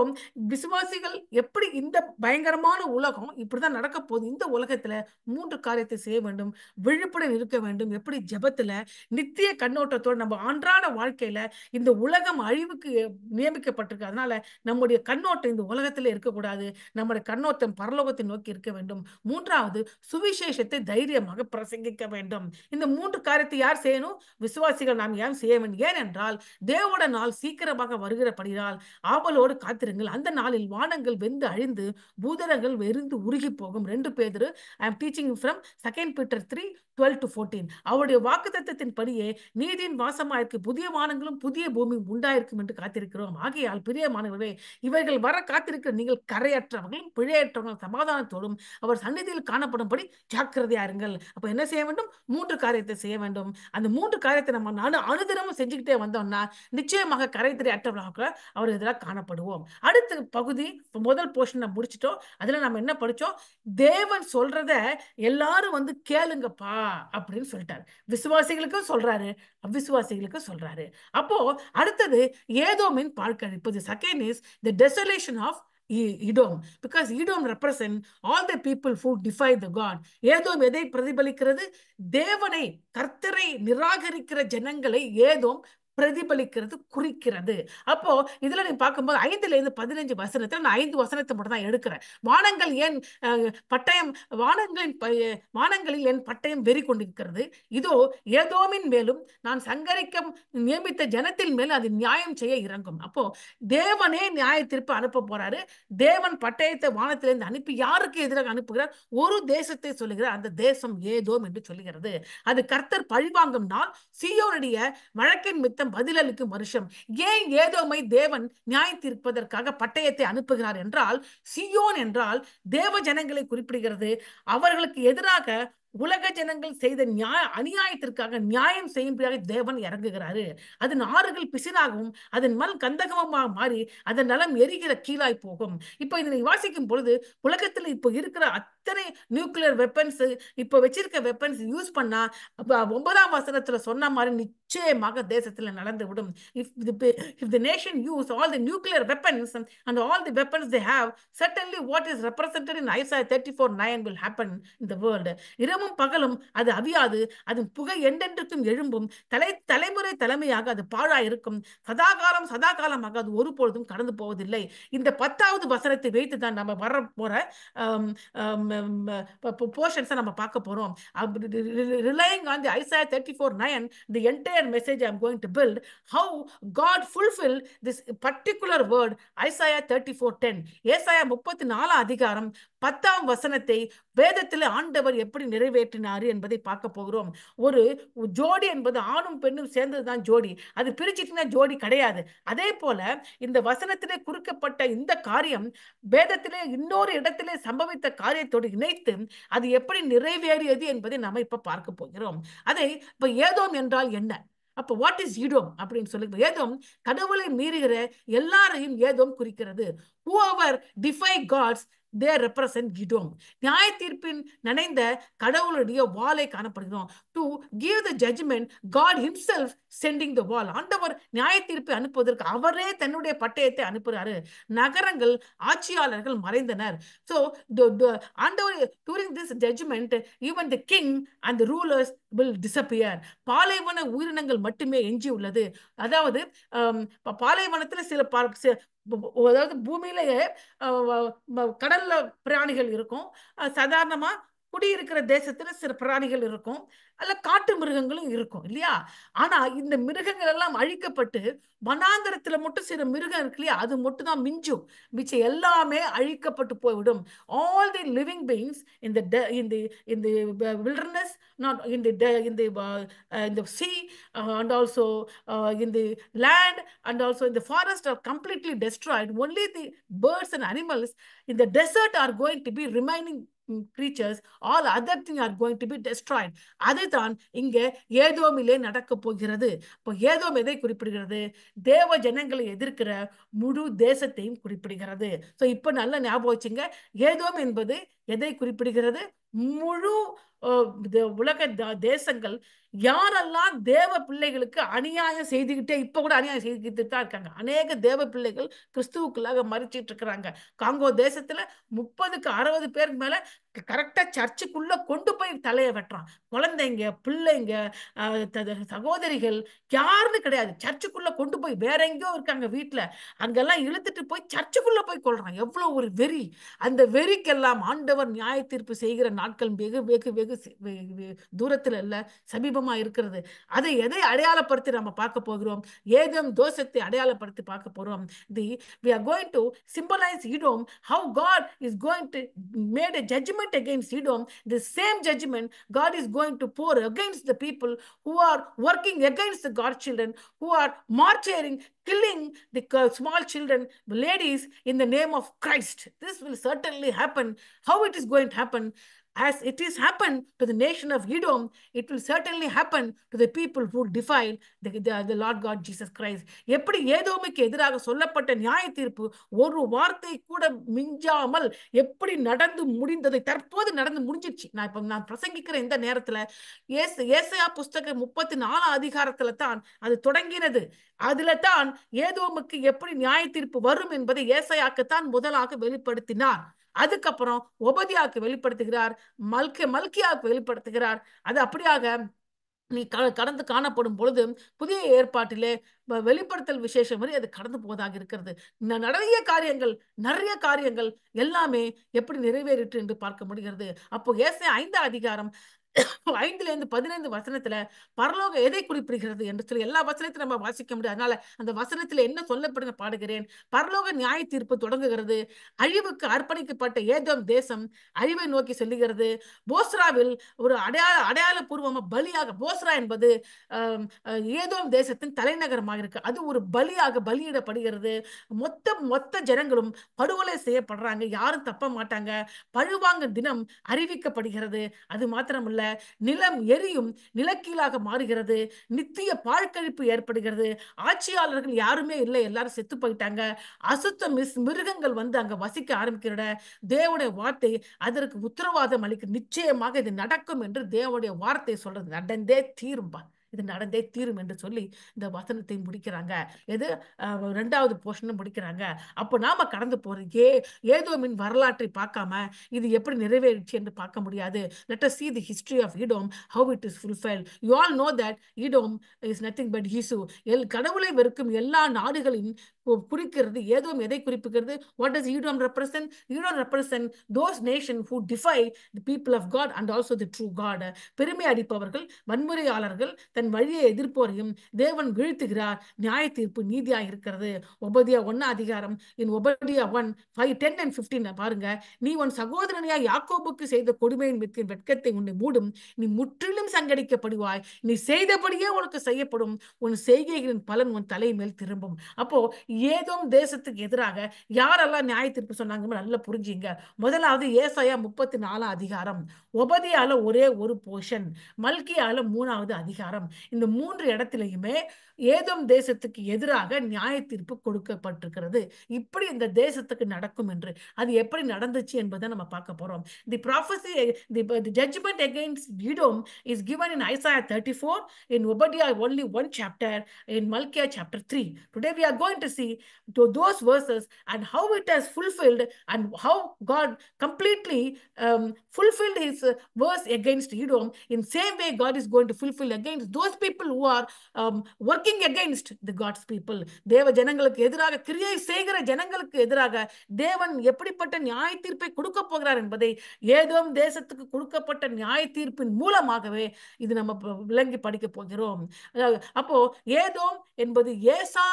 விசுவாசிகள் எப்படி இந்த பயங்கரமான உலகம் இப்படிதான் நடக்க போகுது, இந்த உலகத்துல 3 காரியத்தை செய்ய வேண்டும். விழிப்புடன் இருக்க வேண்டும். எப்படி ஜெபத்துல நித்திய கண்ணோட்டத்தோடு நம்ம அன்றாட வாழ்க்கையில இந்த உலகம் அழிவுக்கு நியமிக்கப்பட்டிருக்கு. அதனால நம்முடைய கண்ணோட்டம் இந்த உலகத்துல இருக்கக்கூடாது. நம்முடைய கண்ணோட்டம் பரலோகத்தை நோக்கி இருக்க வேண்டும். 3வது சுவிசேஷத்தை தைரியமாக பிரசங்கிக்க வேண்டும். இந்த 3 காரியத்தை யார் செய்யணும்? விசுவாசிகள் நாம் ஏன் செய்ய வேண்டும்? ஏனென்றால் தேவோட நாள் சீக்கிரமாக வருகிறபடியால் ஆவலோடு காத்திருங்கள். அந்த நாளில் வானங்கள் வெந்து அழிந்து பூதரங்கள் வெறிந்து உருகி போகும். 2 பேதுரு I am teaching from 2 Peter 3:12-14. அவருடைய வாக்குத்தத்தத்தின் படியே நீதியின் வாசமாயிருக்கு புதிய வானங்களும் புதிய பூமியும் உண்டாயிருக்கும் என்று காத்திருக்கிறோம். ஆகையால் பிரியமானவர்களே, இவைகள் வர காத்திருக்கிற நீங்கள் கரையற்றவர்களும் பிழையற்றவர்களும் சமாதானத்தோடும் அவர் சந்நிதியில் காணப்படும்படி ஜாக்கிரதையா இருங்கள். அப்ப என்ன செய்ய வேண்டும்? 3 காரியத்தை செய்ய வேண்டும். அந்த 3 காரியத்தை நம்ம அனுதினமும் செஞ்சுக்கிட்டே வந்தோம்னா நிச்சயமாக கரைத்திரை அற்றவர்களாக அவர் எதிராக காணப்படுவோம். அடுத்த பகுதி முதல் போர்ஷன் முடிச்சிட்டோம். அதுல நம்ம என்ன படிச்சோம்? தேவன் சொல்றத எல்லாரும் வந்து கேளுங்கப்பா அப்படின்னு சொல்லிட்டாரு. விசுவாசிகளுக்கும் சொல்றாரு, அவிசுவாசிகளுக்கும் சொல்றாரு. அப்போ அடுத்தது ஏதோமின் பாழ்கழிப்பு. The second is the desolation of Edom, because Edom represent all the people who defy the God. Edom எதை பிரதிபலிக்கிறது? தேவனை, கர்த்தரை நிராகரிக்கிற ஜனங்களை ஏதோம் பிரதிபலிக்கிறது, குறிக்கிறது. அப்போ இதுல நீ பார்க்கும்போது 5-15 வசனத்துல நான் 5 வசனத்தை மட்டும் தான் எடுக்கிறேன். வானங்கள் ஏன் பட்டயம், வானங்களில் என் பட்டயம் வெறி கொண்டிருக்கிறது. இதோ ஏதோமின் மேலும் நான் சங்கரிக்க நியமித்த ஜனத்தின் மேலும் அது நியாயம் செய்ய இறங்கும். அப்போ தேவனே நியாய தீர்ப்பு அனுப்ப போறாரு. தேவன் பட்டயத்தை வானத்திலிருந்து அனுப்பி யாருக்கு எதிராக அனுப்புகிறார்? ஒரு தேசத்தை சொல்லுகிறார். அந்த தேசம் ஏதோம் என்று சொல்லுகிறது. அது கர்த்தர் பழிவாங்கும் நாள், சீயோனுடைய வழக்கின் மித்த பதிலளிக்கும் வருஷம். ஏன் ஏதோமை தேவன் நியாய தீர்ப்பதற்காக பட்டயத்தை அனுப்புகிறார் என்றால், சியோன் என்றால் தேவ ஜனங்களை குறிப்பிடுகிறது. அவர்களுக்கு எதிராக உலக ஜனங்கள் செய்த அநியாயத்திற்காக நியாயம் செய்யும்படியாக தேவன் இறங்குகிறாரு. அதன் ஆறுகள் பிசினாகவும் அதன் மண் கந்தகமாக மாறி அதன் நலம் எரிகிற கீழாய் போகும். இப்போ இதனை வாசிக்கும் பொழுது உலகத்தில் இப்போ இருக்கிற அத்தனை நியூக்ளியர் வெப்பன்ஸ், இப்போ வச்சிருக்க வெப்பன்ஸ் யூஸ் பண்ணா 9ஆம் வசனத்துல சொன்ன மாதிரி நிச்சயமாக தேசத்துல நடந்து விடும். If the nation use all the nuclear weapons and all the weapons they have, certainly what is represented in Isaiah 34:9 will happen in the world. இரவும் பகலும் அது அவியாது, அதன் புகை என்றென்றுக்கும் எழும்பும், தலைமுறை தலைமையாக அது பாழாயிருக்கும், சதாகாலமாக அது ஒருபொழுதும் கடந்து போவதில்லை. இந்த 10வது வசனத்தை வைத்து தான் நம்ம வர போற போர்ஷன்ஸை நம்ம பார்க்க போறோம். Relying on the Isaiah 34:9, the entire message I am going to build, how God fulfilled this particular word, Isaiah 34:10. ஏசாயா 34 அதிகாரம் 10ஆம் வசனத்தை வேதத்தில் ஆண்டவர் எப்படி நிறைவேற்றினார் என்பதை பார்க்க போகிறோம். ஒரு ஜோடி என்பது ஆணும் பெண்ணும் சேர்ந்ததுதான் ஜோடி. அது பிரிச்சிட்டுனா ஜோடி கிடையாது. அதே போல இந்த வசனத்திலே குறிக்கப்பட்ட இந்த காரியம் வேதத்திலே இன்னொரு இடத்திலே சம்பவித்த காரியத்தோடு இணைத்து அது எப்படி நிறைவேறியது என்பதை நாம இப்ப பார்க்க போகிறோம். அதை இப்ப ஏதோம் என்றால் என்ன? அப்போ வாட் இஸ் ஈடோம் அப்படின்னு சொல்லி, ஏதோம் கடவுளை மீறுகிற எல்லாரையும் ஏதோம் குறிக்கிறது. whoever defy gods, they represent Edom. நியாய தீர்ப்பின் நனைந்த கடவுளுடைய வாளை காணப்படுகிறோம். to give the judgment, God himself sending the wall. ஆண்டவர் நியாய தீர்ப்பை அனுப்புவதற்கு அவரே தன்னுடைய பட்டயத்தை அனுப்புகிறாரு. நகரங்கள், ஆட்சியாளர்கள் மறைந்தனர். so ஆண்டவர் during this judgment, even the king and the rulers will disappear. பாலைவன உயிரினங்கள் மட்டுமே எஞ்சி உள்ளது. அதாவது பாலைவனத்தில் சில அதாவது பூமியிலேயே கடல்ல பிராணிகள் இருக்கும். சாதாரணமா குடியிருக்கிற தேசத்துல சில பிராணிகள் இருக்கும், அல்ல காட்டு மிருகங்களும் இருக்கும் இல்லையா? ஆனா இந்த மிருகங்கள் எல்லாம் அழிக்கப்பட்டு வனாந்தரத்துல மட்டும் சில மிருகம் இருக்கு இல்லையா, அது மட்டும் தான் மிஞ்சும். மிச்சம் எல்லாமே அழிக்கப்பட்டு போய்விடும். all the living beings in the wilderness, not in the sea, and also in the land, and also in the forest are completely destroyed. Only the birds and animals in the desert are going to be remaining creatures, all other things are going to be destroyed. அதுதான் இங்க ஏதோமிலே நடக்க போகிறது. இப்போ ஏதோம் எதை குறிப்பிடுகிறது? தேவ ஜனங்களை எதிர்க்கிற முழு தேசத்தையும் குறிப்பிடுகிறது. ஸோ இப்போ நல்ல ஞாபகம் வச்சுங்க, ஏதோம் என்பது எதை குறிப்பிடுகிறது? முழு உலக தேசங்கள் யாரெல்லாம் தேவ பிள்ளைகளுக்கு அநியாயம் செய்துகிட்டே இப்ப கூட அநியாயம் செய்துக்கிட்டு தான் இருக்காங்க. அநேக தேவ பிள்ளைகள் கிறிஸ்துவுக்குள்ளாக மறிச்சிட்டு இருக்கிறாங்க. காங்கோ தேசத்துல 30க்கு 60 பேருக்கு மேல கரெக்டா சர்ச்சுக்குள்ள கொண்டு போய் தலையை வெட்டுறான். குழந்தைங்க, பிள்ளைங்க, சகோதரிகள் யாருன்னு கிடையாது, சர்ச்சுக்குள்ள கொண்டு போய் வேற எங்கேயோ இருக்காங்க வீட்டுல, அங்கெல்லாம் இழுத்துட்டு போய் சர்ச்சுக்குள்ள போய் கொள்றான். எவ்வளவு ஒரு வெறி! அந்த வெறிக்கெல்லாம் ஆண்டவர் நியாய தீர்ப்பு செய்கிற நாட்கள் வெகு வெகு வெகு தூரத்துல இல்ல, சமீபமா இருக்கிறது. அதை எதை அடையாளப்படுத்தி நம்ம பார்க்க போகிறோம்? ஏதோம் தோஷத்தை அடையாளப்படுத்தி பார்க்க போறோம். We are going to symbolize Edom, how God is going to made a judgment against Edom. The same judgment God is going to pour against the people who are working against the God children, who are martyring, killing the small children, the ladies, in the name of Christ. This will certainly happen. How it is going to happen? As it is happened to the nation of Edom, it will certainly happen to the people who defile the Lord God Jesus Christ. எப்படி ஏதோமுக்கு எதிராக சொல்லப்பட்ட நியாய தீர்ப்பு ஒரு வார்த்தை கூட மிஞ்சாமல் எப்படி நடந்து முடிந்ததை தற்போது நடந்து முடிஞ்சிருச்சு. நான் பிரசங்கிக்கிற இந்த நேரத்துல ஏசாயா புஸ்தகம் 34 அதிகாரத்துல தான் அது தொடங்கினது. அதுல தான் ஏதோமுக்கு எப்படி நியாய தீர்ப்பு வரும் என்பதை ஏசாயாக்குத்தான் முதலாக வெளிப்படுத்தினார். அதுக்கப்புறம் ஒபதியாவுக்கு வெளிப்படுத்துகிறார், மல்கியாவுக்கு வெளிப்படுத்துகிறார். அது அப்படியாக நீ கடந்து காணப்படும் பொழுது புதிய ஏற்பாட்டிலே வெளிப்படுத்தல் விசேஷம் வரை அது கடந்து போவதாக இருக்கிறது. நிறைய காரியங்கள் எல்லாமே எப்படி நிறைவேறிட்டு என்று பார்க்க முடிகிறது. அப்போ ஏசாயா 5 அதிகாரம் 5லிருந்து 15 வசனத்துல பரலோக எதை குறிப்பிடுகிறது என்று சொல்லி எல்லா வசனத்தையும் நம்ம வாசிக்க முடியாது. அதனால அந்த வசனத்துல என்ன சொல்லப்படுங்க பாடுகிறேன். பரலோக நியாய தீர்ப்பு தொடங்குகிறது. அழிவுக்கு அர்ப்பணிக்கப்பட்ட ஏதோம் தேசம் அழிவை நோக்கி செல்லுகிறது. போஸ்ராவில் ஒரு அடையாளபூர்வமா பலியாக, போஸ்ரா என்பது ஏதோம் தேசத்தின் தலைநகரமாக இருக்கு, அது ஒரு பலியாக பலியிடப்படுகிறது. மொத்த ஜனங்களும் படுகொலை செய்யப்படுறாங்க, யாரும் தப்ப மாட்டாங்க. பழுவாங்க தினம் அறிவிக்கப்படுகிறது. அது மாத்திரமல்ல, நிலம் எரியும், நிலக்கீழாக மாறுகிறது, நித்திய பாழ்கழிப்பு ஏற்படுகிறது. ஆட்சியாளர்கள் யாருமே இல்லை, எல்லாரும் செத்து போயிட்டாங்க. அசுத்த மிருகங்கள் வந்து அங்க வசிக்க ஆரம்பிக்கிற தேவனுடைய வார்த்தை அதற்கு உத்தரவாதம் அளிக்க, நிச்சயமாக இது நடக்கும் என்று தேவனுடைய வார்த்தை சொல்றது. நடந்தே தீரும்பா, இது நடந்தே தீரும் என்று சொல்லி இந்த வசனத்தை முடிக்கிறாங்க. இது 2வது போர்ஷன் முடிக்கிறாங்க. அப்போ நாம கடந்து போறது ஏதோமின் வரலாற்றை பார்க்காம இது எப்படி நிறைவேறிச்சு என்று பார்க்க முடியாது. Let us see the history of Edom, how it is fulfilled. You all know that Edom is nothing but Yisu. கடவுளை வெறுக்கும் எல்லா நாடுகளின் குறிக்கிறது. ஏதோம் எதை குறிப்பிடுகிறது? What does Edom represent? Edom represent those nations who defy the people of God and also the true God. பெருமை அடிப்பவர்கள், வன்முறையாளர்கள், தன் வழியை எதிர்ப்போரையும் தேவன் வீழ்த்துகிறார். நியாய தீர்ப்பு நீதியாக இருக்கிறது. ஒபதியா 1 அதிகாரம் ஒபதியா 1:10 and 15 பாருங்க. நீ உன் சகோதரனையா யாக்கோபுக்கு செய்த கொடுமையின் வெட்கத்தை உன்னை மூடும், நீ முற்றிலும் சங்கடிக்கப்படுவாய், நீ செய்தபடியே உனக்கு செய்யப்படும், உன் செய்கைகளின் பலன் உன் தலை மேல் திரும்பும். அப்போ ஏதோம் தேசத்துக்கு எதிராக யாரெல்லாம் நியாய தீர்ப்பு சொன்னாங்க நல்லா புரிஞ்சுங்க. முதலாவது ஏசாயா 34 அதிகாரம், ஒபதியால ஒரே ஒரு போர்ஷன், மல்கியால 3வது அதிகாரம். இந்த 3 இடத்திலையுமே ஏதோம் தேசத்துக்கு எதிராக நியாய தீர்ப்பு கொடுக்கப்பட்டிருக்கிறது. இப்படி இந்த தேசத்துக்கு நடக்கும் என்று, அது எப்படி நடந்துச்சு என்பதை நம்ம பார்க்க போறோம். The prophecy, the judgment against Edom is given in Isaiah 34, in Obadiah only 1 chapter, in Malkiah chapter 3. Today we are going to see to those verses and how it has fulfilled and how God completely fulfilled his verse against Edom. In same way God is going to fulfill against those people who are working against the God's people. தேவ ஜனங்களுக்கு எதிராக கிரியை செய்கிற ஜனங்களுக்கு எதிராக தேவன் எப்படிப்பட்ட நியாய தீர்ப்பை கொடுக்க போகிறார் என்பதை ஏதோம் தேசத்துக்கு கொடுக்கப்பட்ட நியாய தீர்ப்பின் மூலமாகவே இது நம்ம விளங்கி படிக்க போகிறோம். அப்போ ஏதோம் என்பது ஏசா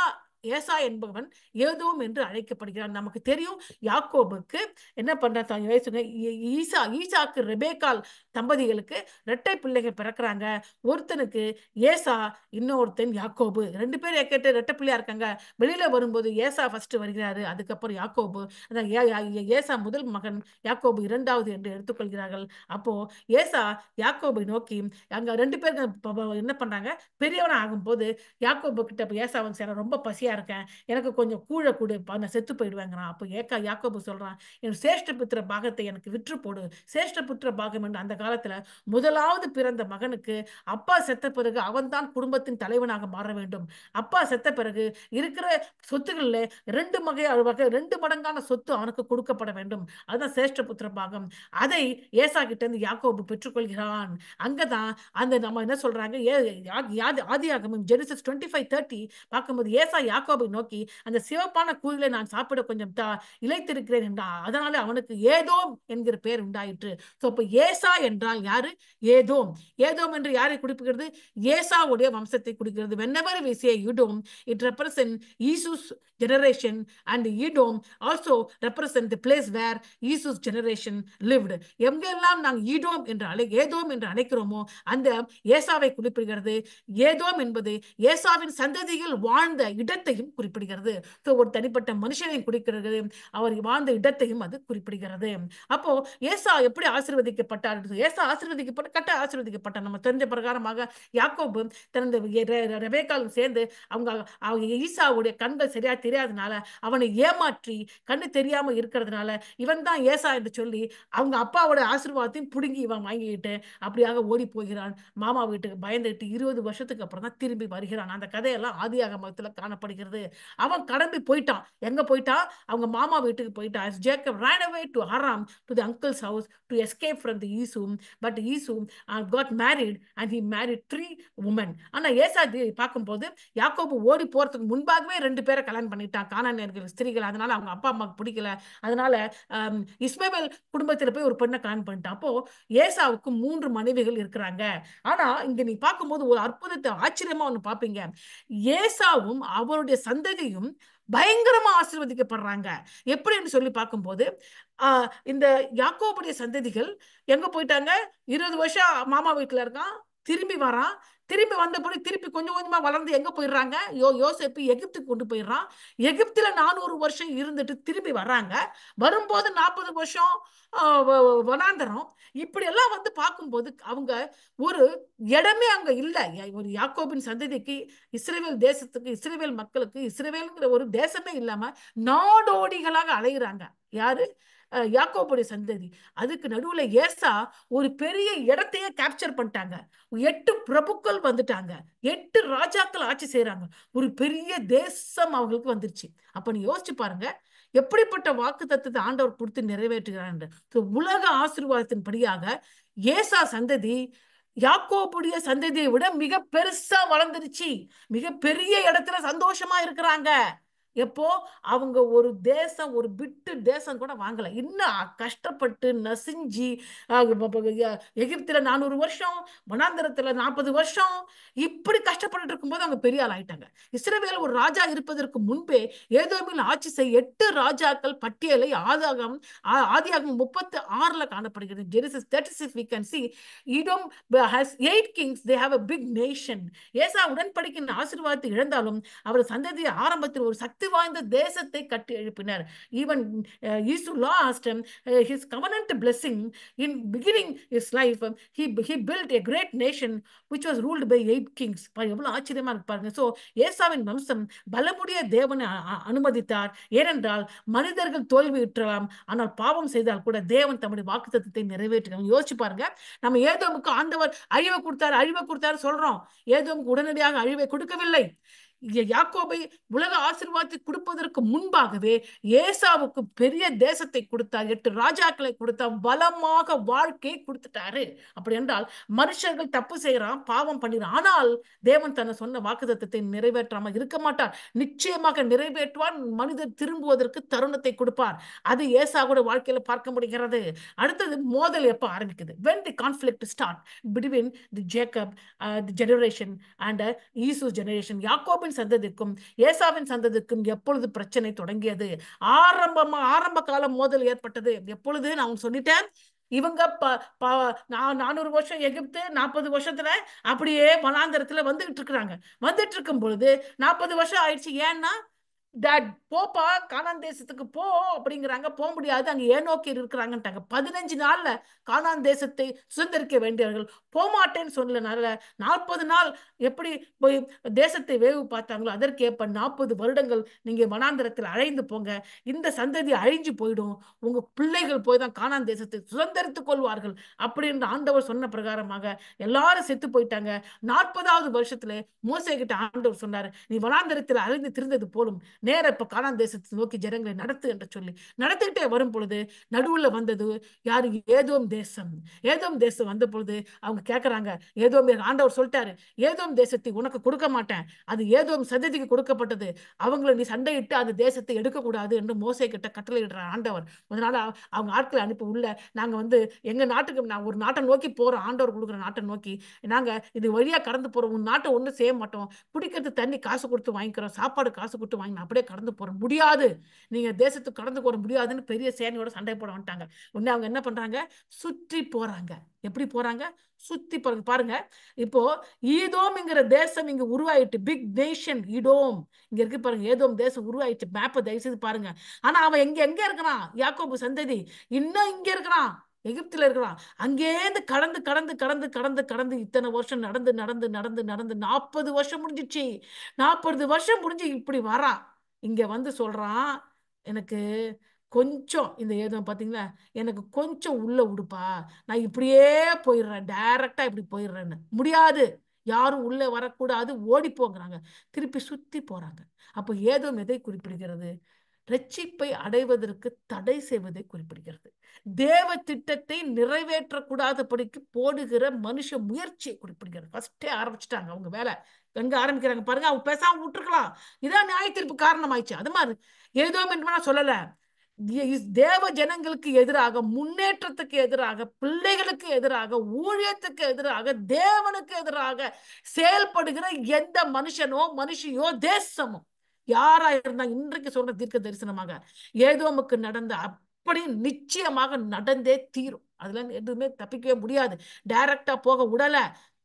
ஏசா என்பவன் ஏதோம் என்று அழைக்கப்படுகிறான். நமக்கு தெரியும் யாக்கோபுக்கு என்ன பண்றான், ஈசாக்கு ரெபேக்கால் தம்பதிகளுக்கு இரட்டை பிள்ளைகள் பிறக்கிறாங்க. ஒருத்தனுக்கு ஏசா, இன்னொருத்தன் யாக்கோபு. ரெண்டு பேரும் கேட்டு ரெட்டை பிள்ளையா இருக்காங்க. வெளியில வரும்போது ஏசா ஃபர்ஸ்ட் வருகிறாரு, அதுக்கப்புறம் யாக்கோபு. ஏசா முதல் மகன், யாக்கோபு இரண்டாவது என்று எடுத்துக்கொள்கிறார்கள். அப்போ ஏசா யாக்கோபை நோக்கி அங்க ரெண்டு பேரும் என்ன பண்றாங்க, பெரியவனா ஆகும் போது யாக்கோபு கிட்ட ஏசாவன் சேர ரொம்ப பசியா இருக்கேன், எனக்கு கொஞ்சம் கூழ கூடு, நான் செத்து போயிடுவேங்கிறான். அப்போ யாக்கோபு சொல்றான், என் சேஷ்ட புத்திர பாகத்தை எனக்கு விற்று போடு. சேஷ்ட புத்திர பாகம் என்று அந்த காலத்துல முதலாவது பிறந்த மகனுக்கு அப்பா செத்த பிறகு அவன்தான் குடும்பத்தின் தலைவனாக மாற வேண்டும். அப்பா செத்த பிறகு இருக்கிற சொத்துக்கள்ல ரெண்டு மடங்கான சொத்து அவனுக்கு கொடுக்கப்பட வேண்டும். அதுதான் சேஷ்ட புத்திர பாகம். அதை ஏசா கிட்ட இருந்து யாக்கோபு பெற்றுக்கொள்கிறான். அங்கதான் அந்த நம்ம என்ன சொல்றாங்க, ஆதியாகமம் ஜெனிசிஸ் 25:30 பார்க்கும்போது ஏசா யாக்கோபை நோக்கி, அந்த சிவப்பான கூழிலை நான் சாப்பிட கொஞ்சம் இளைத்திருக்கிறேன் என்றான். அதனால அவனுக்கு ஏதோம் என்கிற பெயர் உண்டாயிற்று. அப்ப ஏசா என்றால் யாரு? ஏதோம். ஏதோம் என்று யாரை குறிப்பிடுகிறது? ஏசாவுடைய வம்சத்தை குறிக்கிறது. whenever we say Edom, it represents Esau's generation, and Edom also represents the place where Esau's generation lived. எங்கெல்லாம் நாங்கள் ஈடோம் என்று ஏதோம் என்று அழைக்கிறோமோ அந்த ஏசாவை குறிப்பிடுகிறது. ஏதோம் என்பது ஏசாவின் சந்ததிகள் வாழ்ந்த இடத்தையும் குறிப்பிடுகிறது. ஒரு தனிப்பட்ட மனுஷனை குறிக்கிறது, அவர் வாழ்ந்த இடத்தையும் அது குறிப்பிடுகிறது. அப்போ ஏசா எப்படி ஆசீர்வதிக்கப்பட்டார்? ஏசா ஆசீர்வதிக்கப்பட்டார். நம்ம தெரிஞ்ச பிரகாரமாக யாக்கோபு தனது ரெபேக்காலும் சேர்ந்து அவங்க ஈசாவுடைய கண்கள் சரியா தெரியாதனால அவனை ஏமாற்றி கண்ணு தெரியாம இருக்கிறதுனால இவன் தான் ஏசா என்று சொல்லி அவங்க அப்பாவோட ஆசீர்வாதத்தையும் புடுங்கி இவன் வாங்கிக்கிட்டு அப்படியாக ஓடி போகிறான். மாமா வீட்டுக்கு பயந்துட்டு 20 வருஷத்துக்கு அப்புறம் தான் திரும்பி வருகிறான். அந்த கதையெல்லாம் ஆதியாகமத்துல காணப்படுகிறது. அவன் கடந்து போயிட்டான். எங்க போயிட்டான்? அவங்க மாமா வீட்டுக்கு போயிட்டான். Jacob ran away to Haram, to the uncle's house, to escape from the Esau. But Esau got married and he married 3 women. ஆனா ஏசா பார்க்கும்போது யாக்கோபு ஓடி போறதுக்கு முன்பாகவே 2 பேரை கல்யாணம் பண்ணிட்டான், கானானியர்கள் ஸ்திரீகள். அதனால அவங்க அப்பா அம்மாவுக்கு பிடிக்கல. அதனால இஸ்மவேல் குடும்பத்துல போய் ஒரு பெண்ணை கல்யாணம் பண்ணிட்டான். அப்போ ஏசாவுக்கு 3 மனைவிகள் இருக்கிறாங்க. ஆனா இங்க நீ பார்க்கும்போது ஒரு அற்புதத்தை ஆச்சரியமா ஒண்ணு பாப்பீங்க. ஏசாவும் அவருடைய சந்ததியும் பயங்கரமா ஆசீர்வதிக்கப்படுறாங்க. எப்படின்னு சொல்லி பார்க்கும்போது இந்த யாக்கோபுடைய சந்ததிகள் எங்க போயிட்டாங்க? 20 வருஷம் மாமா வீட்டுல இருக்கான், திரும்பி வரான். திரும்பி வந்தபடி திருப்பி கொஞ்சம் கொஞ்சமா வளர்ந்து எங்க போயிடுறாங்க? யோசேப்பு எகிப்துக்கு கொண்டு போயிடுறான். எகிப்துல 400 வருஷம் இருந்துட்டு திரும்பி வர்றாங்க. வரும்போது 40 வருஷம் வனாந்தரம். இப்படி எல்லாம் வந்து பார்க்கும்போது அவங்க ஒரு இடமே அங்க இல்ல. ஒரு யாக்கோபின் சந்ததிக்கு, இஸ்ரவேல் தேசத்துக்கு, இஸ்ரவேல் மக்களுக்கு இஸ்ரவேல்ங்கிற ஒரு தேசமே இல்லாம நாடோடிகளாக அலைகிறாங்க. யாரு? யாக்கோபுடைய சந்ததி. அதுக்கு நடுவுல ஏசா ஒரு பெரிய இடத்தையே கேப்சர் பண்ணிட்டாங்க. 8 பிரபுக்கள் வந்துட்டாங்க. 8 ராஜாக்கள் ஆட்சி செய்யறாங்க. ஒரு பெரிய தேசம் அவங்களுக்கு வந்துருச்சு. அப்ப நீ யோசிச்சு பாருங்க, எப்படிப்பட்ட வாக்கு தத்துவத்தை ஆண்டவர் கொடுத்து நிறைவேற்றுகிறார். உலக ஆசீர்வாதத்தின் படியாக ஏசா சந்ததி யாக்கோபுடைய சந்ததியை விட மிக பெருசா வளர்ந்துருச்சு. மிக பெரிய இடத்துல சந்தோஷமா இருக்கிறாங்க. எப்போ அவங்க ஒரு தேசம், ஒரு பிட்டு தேசம் கூட வாங்கல. இன்னும் கஷ்டப்பட்டு நசிஞ்சி எகிப்துல 400 வருஷம், வனாந்தரத்துல 40 வருஷம் இப்படி கஷ்டப்பட்டு இருக்கும்போது அவங்க பெரிய ஆள் ஆயிட்டாங்க. இஸ்ரவேல் ஒரு ராஜா இருப்பதற்கு முன்பே ஏதோமில் ஆட்சி செய்ய 8 ராஜாக்கள் பட்டியலை ஆதியாகமம் 36 காணப்படுகிறது. Genesis 36 we can see Edom has 8 kings. They have a big nation. ஏசா உடன்படிக்கையின் ஆசீர்வாதத்தை இழந்தாலும் அவர் சந்ததி ஆரம்பத்தில் ஒரு சக்தி வாய்ந்த தேசத்தை கட்டி எழுப்பினார். Even Esau lost his covenant blessing in beginning his life. He built a great nation which was ruled by 8 kings. எவ்வளவு ஆச்சரியமா இருக்கு பாருங்க. சோ ஏசாவின் வம்சம் பலமுடைய தேவனை அனுமதித்தார். ஏனென்றால் மனிதர்கள் தோல்வியுற்றலாம், ஆனால் பாவம் செய்தால் கூட தேவன் தம்முடைய வாக்குத்தத்தத்தை நிறைவேற்றுகிறார். யோசிச்சு பாருங்க, நம்ம ஏதோமுக்கு ஆண்டவர் அழிவை கொடுத்தாரு சொல்றோம். ஏதோமுக்கு உடனடியாக அழிவை கொடுக்கவில்லை. யாக்கோபை உலக ஆசீர்வாதத்தை கொடுப்பதற்கு முன்பாகவே ஏசாவுக்கு பெரிய தேசத்தை கொடுத்தார், 8 ராஜாக்களை கொடுத்தார், பலமாக வாழ்க்கையை கொடுத்துட்டாரு. அப்படி என்றால் மனுஷர்கள் தப்பு செய்யறான், பாவம் பண்ணிடுறான், ஆனால் தேவன் தன்னை சொன்ன வாக்குத்தத்தத்தை நிறைவேற்றாம இருக்க மாட்டார். நிச்சயமாக நிறைவேற்றுவார். மனிதர் திரும்புவதற்கு தருணத்தை கொடுப்பார். அது ஏசாவோட வாழ்க்கையில பார்க்க முடிகிறது. அடுத்தது மோதல் எப்ப ஆரம்பிக்குது? when the conflict start between the Jacob the generation and Esau's generation. யாக்கோபின் யாக்கோபின் சந்ததிக்கும் ஏசாவின் சந்ததிக்கும் எப்பொழுது பிரச்சனை தொடங்கியது? ஆரம்ப கால மோதல் ஏற்பட்டது எப்பொழுது? நான் சொல்லிட்டேன். இவங்க 400 வருஷம் எகிப்து, 40 வருஷத்துல அப்படியே வனாந்தரத்துல வந்துகிட்டு இருக்கிறாங்க. வந்துட்டு இருக்கும் பொழுது 40 வருஷம் ஆயிடுச்சு. ஏன்னா போப்பா கானான் தேசத்துக்கு போ அப்படிங்கிறாங்க. போக முடியாது, அங்க ஏனோக்கி இருக்கிறாங்கட்டாங்க. 15 நாள்ல கானான் தேசத்தை சுதந்திரிக்க வேண்டியவர்கள் போமாட்டேன்னு சொல்லனால 40 நாள் எப்படி போய் தேசத்தை வேவு பார்த்தாங்களோ அதற்கேற்ப 40 வருடங்கள் நீங்க வனாந்தரத்தில் அழைந்து போங்க. இந்த சந்ததி அழிஞ்சு போயிடும். உங்க பிள்ளைகள் போய் தான் கானான் தேசத்தை சுதந்திரித்துக் கொள்வார்கள் அப்படின்னு ஆண்டவர் சொன்ன பிரகாரமாக எல்லாரும் செத்து போயிட்டாங்க. 40வது வருஷத்துல மோசே கிட்ட ஆண்டவர் சொன்னாரு, நீ வனாந்தரத்தில் அழிந்து திரிந்தது போலும், நேர இப்ப கானான் தேசத்தை நோக்கி ஜனங்களை நடத்து என்று சொல்லி நடத்திக்கிட்டே வரும் பொழுது நடுவுல வந்தது யாரு? ஏதோம் தேசம். ஏதோம் தேசம் வந்த பொழுது அவங்க கேட்கறாங்க, ஏதோம் ஆண்டவர் சொல்லிட்டாரு, ஏதோம் தேசத்தை உனக்கு கொடுக்க மாட்டேன், அது ஏதோம் சந்ததிக்கு கொடுக்கப்பட்டது, அவங்களை நீ சண்டையிட்டு அந்த தேசத்தை எடுக்கக்கூடாது என்று மோசே கிட்ட கட்டளையிடுற ஆண்டவர். அதனால அவங்க ஆட்களை அனுப்பி உள்ள நாங்க எங்க நாட்டுக்கு, நான் ஒரு நாட்டை நோக்கி போறோம், ஆண்டவர் கொடுக்குற நாட்டை நோக்கி நாங்க இது வழியா கடந்து போறோம், உன் நாட்டை ஒன்றும் செய்ய மாட்டோம், குடிக்கிறது தண்ணி காசு கொடுத்து வாங்கிக்கிறோம், சாப்பாடு காசு கொடுத்து வாங்கி அப்படியே கடந்து போற முடியாது, நீங்க தேசத்துக்கு கடந்து போற முடியாதுன்னு பெரிய சேனையோட சண்டை போட வந்துட்டாங்க. உடனே அவங்க என்ன பண்றாங்க? சுற்றி போறாங்க. எப்படி போறாங்க? சுத்தி போறாங்க. பாருங்க, இப்போ ஈதோம்ங்கிற தேசம் இங்க உருவாயிட்டு, பிக் நேஷன் ஈதோம் இங்க இருக்கு பாருங்க. ஏதோம் தேசம் உருவாயிட்டு, மேப்பை தயவு செய்து பாருங்க. ஆனா அவன் எங்க இருக்கிறான்? யாக்கோபு சந்ததி இன்னும் இங்க இருக்கிறான், எகிப்துல இருக்கிறான். அங்கேருந்து கடந்து கடந்து கடந்து கடந்து கடந்து இத்தனை வருஷம் நடந்து நடந்து நடந்து நடந்து 40 வருஷம் முடிஞ்சிச்சு. 40 வருஷம் முடிஞ்சு இப்படி வரான். இங்க சொல்றான், எனக்கு கொஞ்சம் இந்த ஏதோ பாத்தீங்களா, எனக்கு கொஞ்சம் உள்ள விடுப்பா, நான் இப்படியே போயிடுறேன், டைரக்டா இப்படி போயிடுறேன்னு. முடியாது, யாரும் உள்ள வரக்கூடாது, ஓடி போங்கிறாங்க. திருப்பி சுத்தி போறாங்க. அப்போ ஏதோ எதை குறிப்பிடுகிறது? ரட்சிப்பை அடைவதற்கு தடை செய்வதை குறிப்பிடுகிறது. தேவ திட்டத்தை நிறைவேற்றக்கூடாதபடிக்கு போடுகிற மனுஷ முயற்சியை குறிப்பிடுகிறது. ஃபர்ஸ்டே ஆரம்பிச்சுட்டாங்க அவங்க வேலை. எங்க ஆரம்பிக்கிறாங்க பாருங்க, அவங்க பேசாம விட்டுருக்கலாம், இதான் நியாய தீர்ப்பு காரணம் ஆயிடுச்சு. அது மாதிரி ஏதோ என்று சொல்லல, தேவ ஜனங்களுக்கு எதிராக, முன்னேற்றத்துக்கு எதிராக, பிள்ளைகளுக்கு எதிராக, ஊழியத்துக்கு எதிராக, தேவனுக்கு எதிராக செயல்படுகிற எந்த மனுஷனோ மனுஷியோ தேசமோ யாரா இருந்தா இன்றைக்கு சொல்ற தீர்க்க தரிசனமாக ஏதோமுக்கு நடந்த அப்படி நிச்சயமாக நடந்தே தீரும். அதுல எதுவுமே தப்பிக்கவே முடியாது. டைரக்டா போக விடல,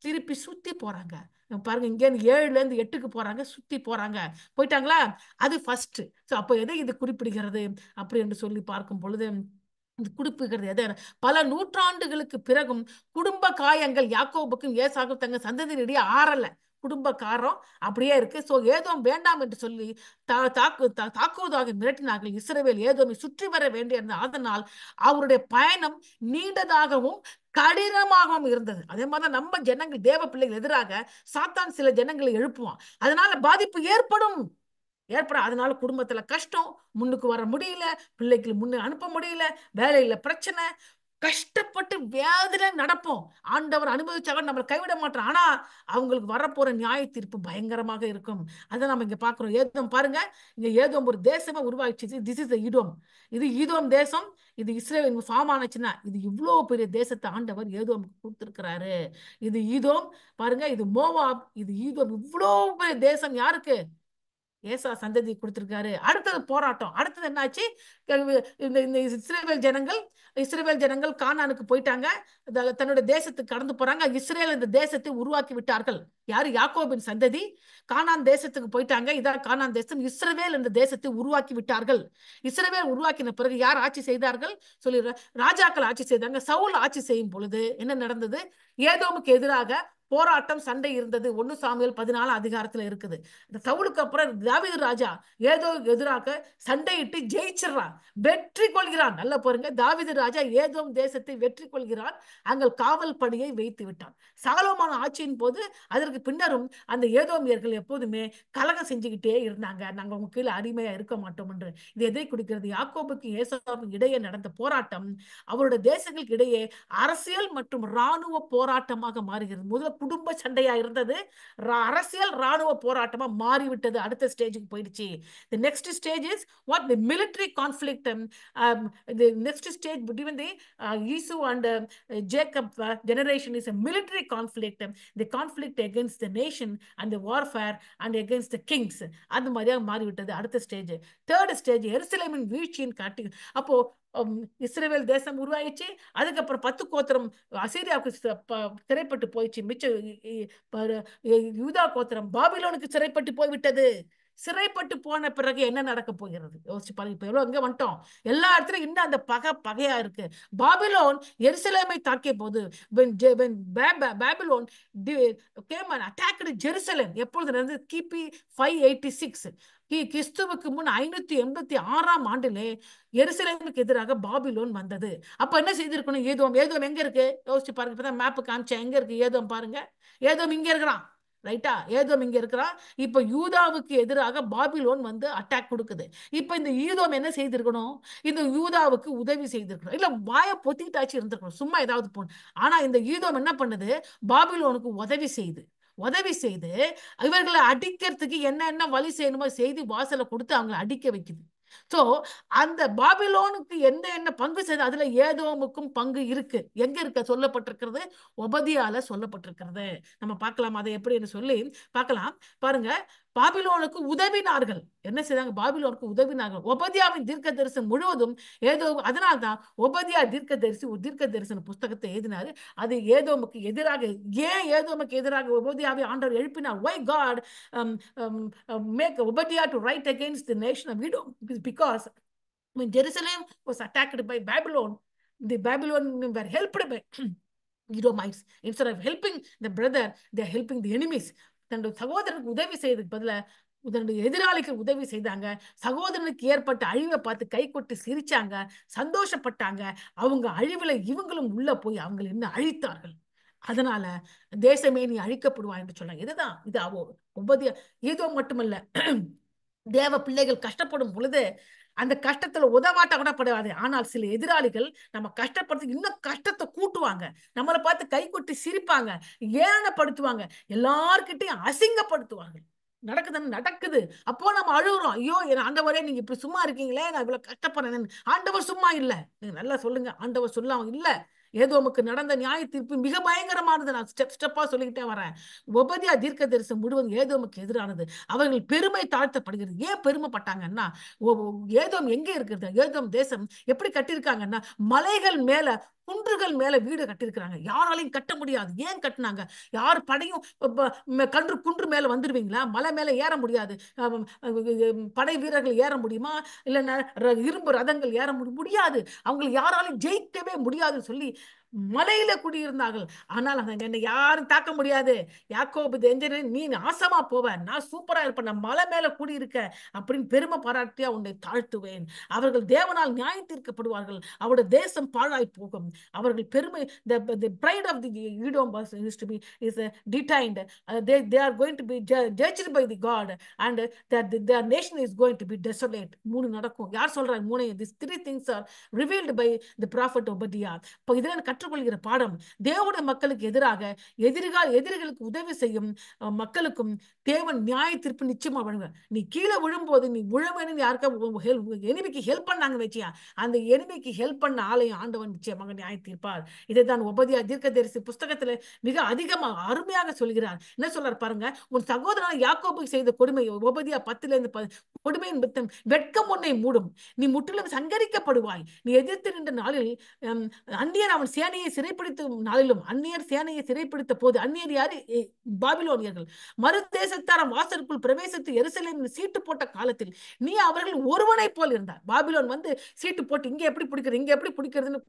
திருப்பி சுத்தி போறாங்க. பாருங்க, இங்க 7ல இருந்து 8க்கு போறாங்க, சுத்தி போறாங்க. போயிட்டாங்களா? அது ஃபர்ஸ்ட். அப்ப எதை இது குறிப்பிடுகிறது அப்படி என்று சொல்லி பார்க்கும் பொழுது குறிப்பிடுகிறது எதை? பல நூற்றாண்டுகளுக்கு பிறகும் குடும்ப காயங்கள் யாக்கோபுக்கும் ஏசாவுக்கும் தங்க சந்ததியிடையே ஆறல, குடும்ப காரம் அப்படியே இருக்கு. சோ ஏதோ வேண்டாம் என்று சொல்லி தாக்குவதாக மிரட்டினார்கள் இஸ்ரவேல் ஏதோமை சுற்றி வர வேண்டிய. அதனால் அவருடைய பயணம் நீண்டதாகவும் கடினமாகவும் இருந்தது. அதே மாதிரிதான் நம்ம ஜனங்கள் தேவ பிள்ளைகள் எதிராக சாத்தான் சில ஜனங்களை எழுப்புவான். அதனால பாதிப்பு ஏற்படும். அதனால குடும்பத்துல கஷ்டம், முன்னுக்கு வர முடியல, பிள்ளைக்கு முன்னு அனுப்ப முடியல, வேலையில பிரச்சனை, கஷ்டப்பட்டு வேதனை நடப்போம். ஆண்டவர் அனுபவிச்சாக நம்மளை கைவிட மாட்டோம். ஆனா அவங்களுக்கு வரப்போற நியாய தீர்ப்பு பயங்கரமாக இருக்கும். அதை நம்ம இங்க பாக்குறோம். ஏதோம் பாருங்க, இங்க ஏதோம் ஒரு தேசமா உருவாயிடுச்சு. This is ஈதோம். இது ஈதோம் தேசம். இது இஸ்ரேல் ஃபார்ம் ஆனச்சுன்னா இது இவ்வளவு பெரிய தேசத்தை ஆண்டவர் ஏதோமுக்கு கொடுத்திருக்கிறாரு. இது ஈதோம் பாருங்க, இது மோவாப், இது ஈதோம். இவ்வளவு பெரிய தேசம் யாருக்கு? ஏசா சந்ததி கொடுத்திருக்காரு. அடுத்தது போராட்டம். அடுத்தது என்னாச்சு? இந்த இஸ்ரேல் ஜனங்கள் கானானுக்கு போயிட்டாங்க, தன்னுடைய தேசத்துக்கு கடந்து போறாங்க. இஸ்ரேல் இந்த தேசத்தை உருவாக்கி விட்டார்கள். யாரு? யாக்கோபின் சந்ததி கானான் தேசத்துக்கு போயிட்டாங்க. இதான் கானான் தேசம். இஸ்ரவேல் இந்த தேசத்தை உருவாக்கி விட்டார்கள். இஸ்ரவேல் உருவாக்கின பிறகு யார் ஆட்சி செய்தார்கள்? சொல்லிடுற ராஜாக்கள் ஆட்சி செய்தாங்க. சவுல் ஆட்சி செய்யும் பொழுது என்ன நடந்தது? ஏதோமுக்கு எதிராக போராட்டம், சண்டை இருந்தது. 1 சாமுவேல் 14 அதிகாரத்துல இருக்குது. இந்த சவுலுக்கு அப்புறம் தாவீது ராஜா ஏதோ எதிராக சண்டையிட்டு ஜெயிச்சிடறான், வெற்றி கொள்கிறான். நல்ல பாருங்க, தாவீது ராஜா ஏதோம் தேசத்தை வெற்றி கொள்கிறான். அங்கே காவல் பணியை வைத்து விட்டான். சாலோமோன் ஆட்சியின் போது அதற்கு பின்னரும் அந்த ஏதோமியர்கள் எப்போதுமே கலகம் செஞ்சுக்கிட்டே இருந்தாங்க. நாங்க உங்க கீழே அடிமையா இருக்க மாட்டோம் என்று. இது எதை குறிக்கிறது? யாக்கோபுக்கு ஏசாவுக்கும் இடையே நடந்த போராட்டம் அவருடைய தேசங்களுக்கு இடையே அரசியல் மற்றும் இராணுவ போராட்டமாக மாறுகிறது. முதல்ல குடும்ப சண்டையா இருந்தது அரசியல் ராணுவ போராட்டமா மாறிவிட்டது. அடுத்த ஸ்டேஜுக்கு போயிடுச்சு. The next stage is what the military conflict. The next stage between the Esau and Jacob generation is a military conflict. The conflict against the nation and the warfare and against the kings. அந்த மாதிரியா மாறிவிட்டது அடுத்த stage. Third stage எருசலேமின் வீழ்ச்சியின் காட்டி. அப்போ Israel தேசம் உருவாயிடுச்சு. அதுக்கப்புறம் 10 கோத்திரம் அசீரியாவுக்கு சிறைப்பட்டு போயிடுச்சு. மிச்ச யூதா கோத்திரம் பாபிலோனுக்கு சிறைப்பட்டு போய்விட்டது. சிறைப்பட்டு போன பிறகு என்ன நடக்க போகிறது யோசிச்சு பாருங்க. இப்ப எவ்வளவு அங்க வந்துட்டோம். எல்லா இடத்துலயும் இன்னும் அந்த பகையா இருக்கு. பாபிலோன் எருசலேமை தாக்கிய போது Babylon came and attacked Jerusalem. எப்பொழுது கிபி 586 கிறிஸ்துவுக்கு முன் 586ஆம் ஆண்டிலே எருசலேமுக்கு எதிராக பாபிலோன் வந்தது. அப்ப என்ன செய்திருக்கணும்? ஏதோம் எங்க இருக்கு யோசிச்சு பாருங்க. இப்பதான் மேப் காமிச்சேன். எங்க இருக்கு ஏதோம் பாருங்க. ஏதோம் இங்க இருக்கிறான். ரைட்டா? ஏதோம் இங்க இருக்கிறான். இப்ப யூதாவுக்கு எதிராக பாபிலோன் வந்து அட்டாக் கொடுக்குது. இப்ப இந்த யூதோம் என்ன செய்திருக்கணும்? இந்த யூதாவுக்கு உதவி செய்திருக்கணும். இல்ல வாய பொத்திட்டாச்சு இருந்திருக்கணும். சும்மா ஏதாவது போன. ஆனா இந்த யூதோம் என்ன பண்ணுது? பாபிலோனுக்கு உதவி செய்து இவர்களை அடிக்கிறதுக்கு என்ன வழி செய்யணுமோ செய்து வாசலை கொடுத்து அவங்களை அடிக்க வைக்குது. சோ அந்த பாபிலோனுக்கு என்ன பங்கு செய்து அதுல ஏதோமுக்கும் பங்கு இருக்கு. எங்க இருக்க சொல்லப்பட்டிருக்கிறது? ஒபதியால சொல்லப்பட்டிருக்கிறது. நம்ம பார்க்கலாம் அதை எப்படின்னு சொல்லி பார்க்கலாம். பாருங்க, பாபிலோனுக்கு உதவினார்கள். என்ன செய்தாங்க? பாபிலோனுக்கு உதவினார்கள். ஒபதியாவின் தீர்க்க தரிசனம் முழுவதும் ஏதோ. அதனால்தான் ஒபதியா தீர்க்க தரிசன புஸ்தகத்தை எழுதினாரு. அது ஏதோமுக்கு எதிராக. ஏன் ஏதோமுக்கு எதிராக ஒபதியாவை ஆண்டவர் எழுப்பினார்? why God make Obadiah to write against the nation of Edom? Because when Jerusalem was attacked by Babylon, the Babylonians were helped by Edomites. Instead of helping the brother, they are helping the enemies. தன்னுடைய சகோதரனுக்கு உதவி செய்யறதுக்கு பதிலா தன்னுடைய எதிராளிக்கு உதவி செய்தாங்க. சகோதரனுக்கு ஏற்பட்ட அழிவை பார்த்து கை கொட்டி சிரிச்சாங்க, சந்தோஷப்பட்டாங்க. அவங்க அழிவுல இவங்களும் உள்ள போய் அவங்களை இன்னும் அழித்தார்கள். அதனால தேசமே நீ அழிக்கப்படுவா என்று சொன்னாங்க. இதுதான் இது உபதியா. ஏதோ மட்டுமல்ல, தேவ பிள்ளைகள் கஷ்டப்படும் பொழுது அந்த கஷ்டத்துல உதவாட்ட கூட படாது. ஆனால் சில எதிராளிகள் நம்ம கஷ்டப்படுறது இன்னும் கஷ்டத்தை கூட்டுவாங்க. நம்மளை பார்த்து கை கொட்டி சிரிப்பாங்க, ஏளனப்படுத்துவாங்க, எல்லார்கிட்டையும் அசிங்கப்படுத்துவாங்க. நடக்குது. அப்போ நம்ம அழுகுறோம், ஐயோ ஆண்டவரே நீங்க இப்படி சும்மா இருக்கீங்களே, நான் இவ்வளவு கஷ்டப்படுறேன். ஆண்டவர் சும்மா இல்ல. நீங்க நல்லா சொல்லுங்க, ஆண்டவர் சொல்லாம இல்ல. ஏதோமுக்கு நடந்த நியாய தீர்ப்பு மிக பயங்கரமானது. நான் ஸ்டெப்பா சொல்லிக்கிட்டே வரேன். ஒபதியா தீர்க்க தரிசனம் முழுவதும் ஏதோமுக்கு எதிரானது. அவர்கள் பெருமை தாழ்த்தப்படுகிறது. ஏன் பெருமைப்பட்டாங்கன்னா, ஏதோம் எங்க இருக்கிறது? ஏதோம் தேசம் எப்படி கட்டியிருக்காங்கன்னா, மலைகள் மேல குன்றுகள் மேல வீடு கட்டியிருக்கிறாங்க. யாராலையும் கட்ட முடியாது. ஏன் கட்டினாங்க? யார் படையும் குன்று மேல வந்துருவீங்களா? மலை மேல ஏற முடியாது. படை வீரர்கள் ஏற முடியுமா? இல்ல இரும்பு ரதங்கள் ஏற முடியாது. அவங்களை யாராலும் ஜெயிக்கவே முடியாதுன்னு சொல்லி மலையில குடியிருந்தார்கள். ஆனால் என்னை யாரும் தாக்க முடியாது. யாக்கோபு நீ நாசமா போவ, நான் சூப்பரா இருப்பேன், நான் மலை மேல குடியிருக்க அப்படின்னு பெருமை பாராட்டியா உன்னை தாழ்த்துவேன். அவர்கள் தேவனால் நியாயம் தீர்க்கப்படுவார்கள். அவருடைய தேசம் பாழாய் போகும். அவர்கள் பெருமை, the pride of the Edom is to be detained. They are going to be judged by the God and that their nation is going to be desolate. மூணு நடக்கும். யார் சொல்றாங்க? மூணு. These three things are revealed by the prophet Obadiah. இப்போ இதெல்லாம் கற்றுக்கொள்கிற பாடம். தேவனுடைய மக்களுக்கு எதிராக எதிரிகளுக்கு உதவி செய்யும் மக்களுக்கும் தேவன் நியாய தீர்ப்பு நிச்சயமா வழங்க. நீ கீழே விழும்போது நீ விழவேன்னு யாருக்கா எனிமிக்கு ஹெல்ப் பண்ணாங்க வச்சியா, அந்த எனிமிக்கு ஹெல்ப் பண்ண ஆலயம் ஆண்டவன் நிச்சயமாக நியாய தீர்ப்பார். இதைதான் ஒபதியா தீர்க்கதரிசி புஸ்தகத்துல மிக அதிகமாக அருமையாக சொல்கிறார். என்ன சொல்றார் பாருங்க. உன் சகோதரன் யாக்கோபுக்கு செய்த கொடுமை, ஒபதியா 10 கொடுமையின் மித்தம் வெட்கம் உன்னை மூடும், நீ முற்றிலும் சங்கரிக்கப்படுவாய். நீ எதிர்த்து நின்ற நாளில் அந்நியர் அவன் சேனையை சிறைப்பிடித்த நாளிலும், அந்நியர் சேனையை சிறைப்பிடித்த போது, அந்நியர் யாரு? பாபிலோனியர்கள். மறு தேசத்தார வாசலுக்குள் பிரவேசித்து எருசலேமில் சீட்டு போட்ட காலத்தில் நீ அவர்கள் ஒருவனை போல் இருந்தார். பாபிலோன் வந்து சீட்டு போட்டு இங்க எப்படி பிடிக்கிறதுன்னு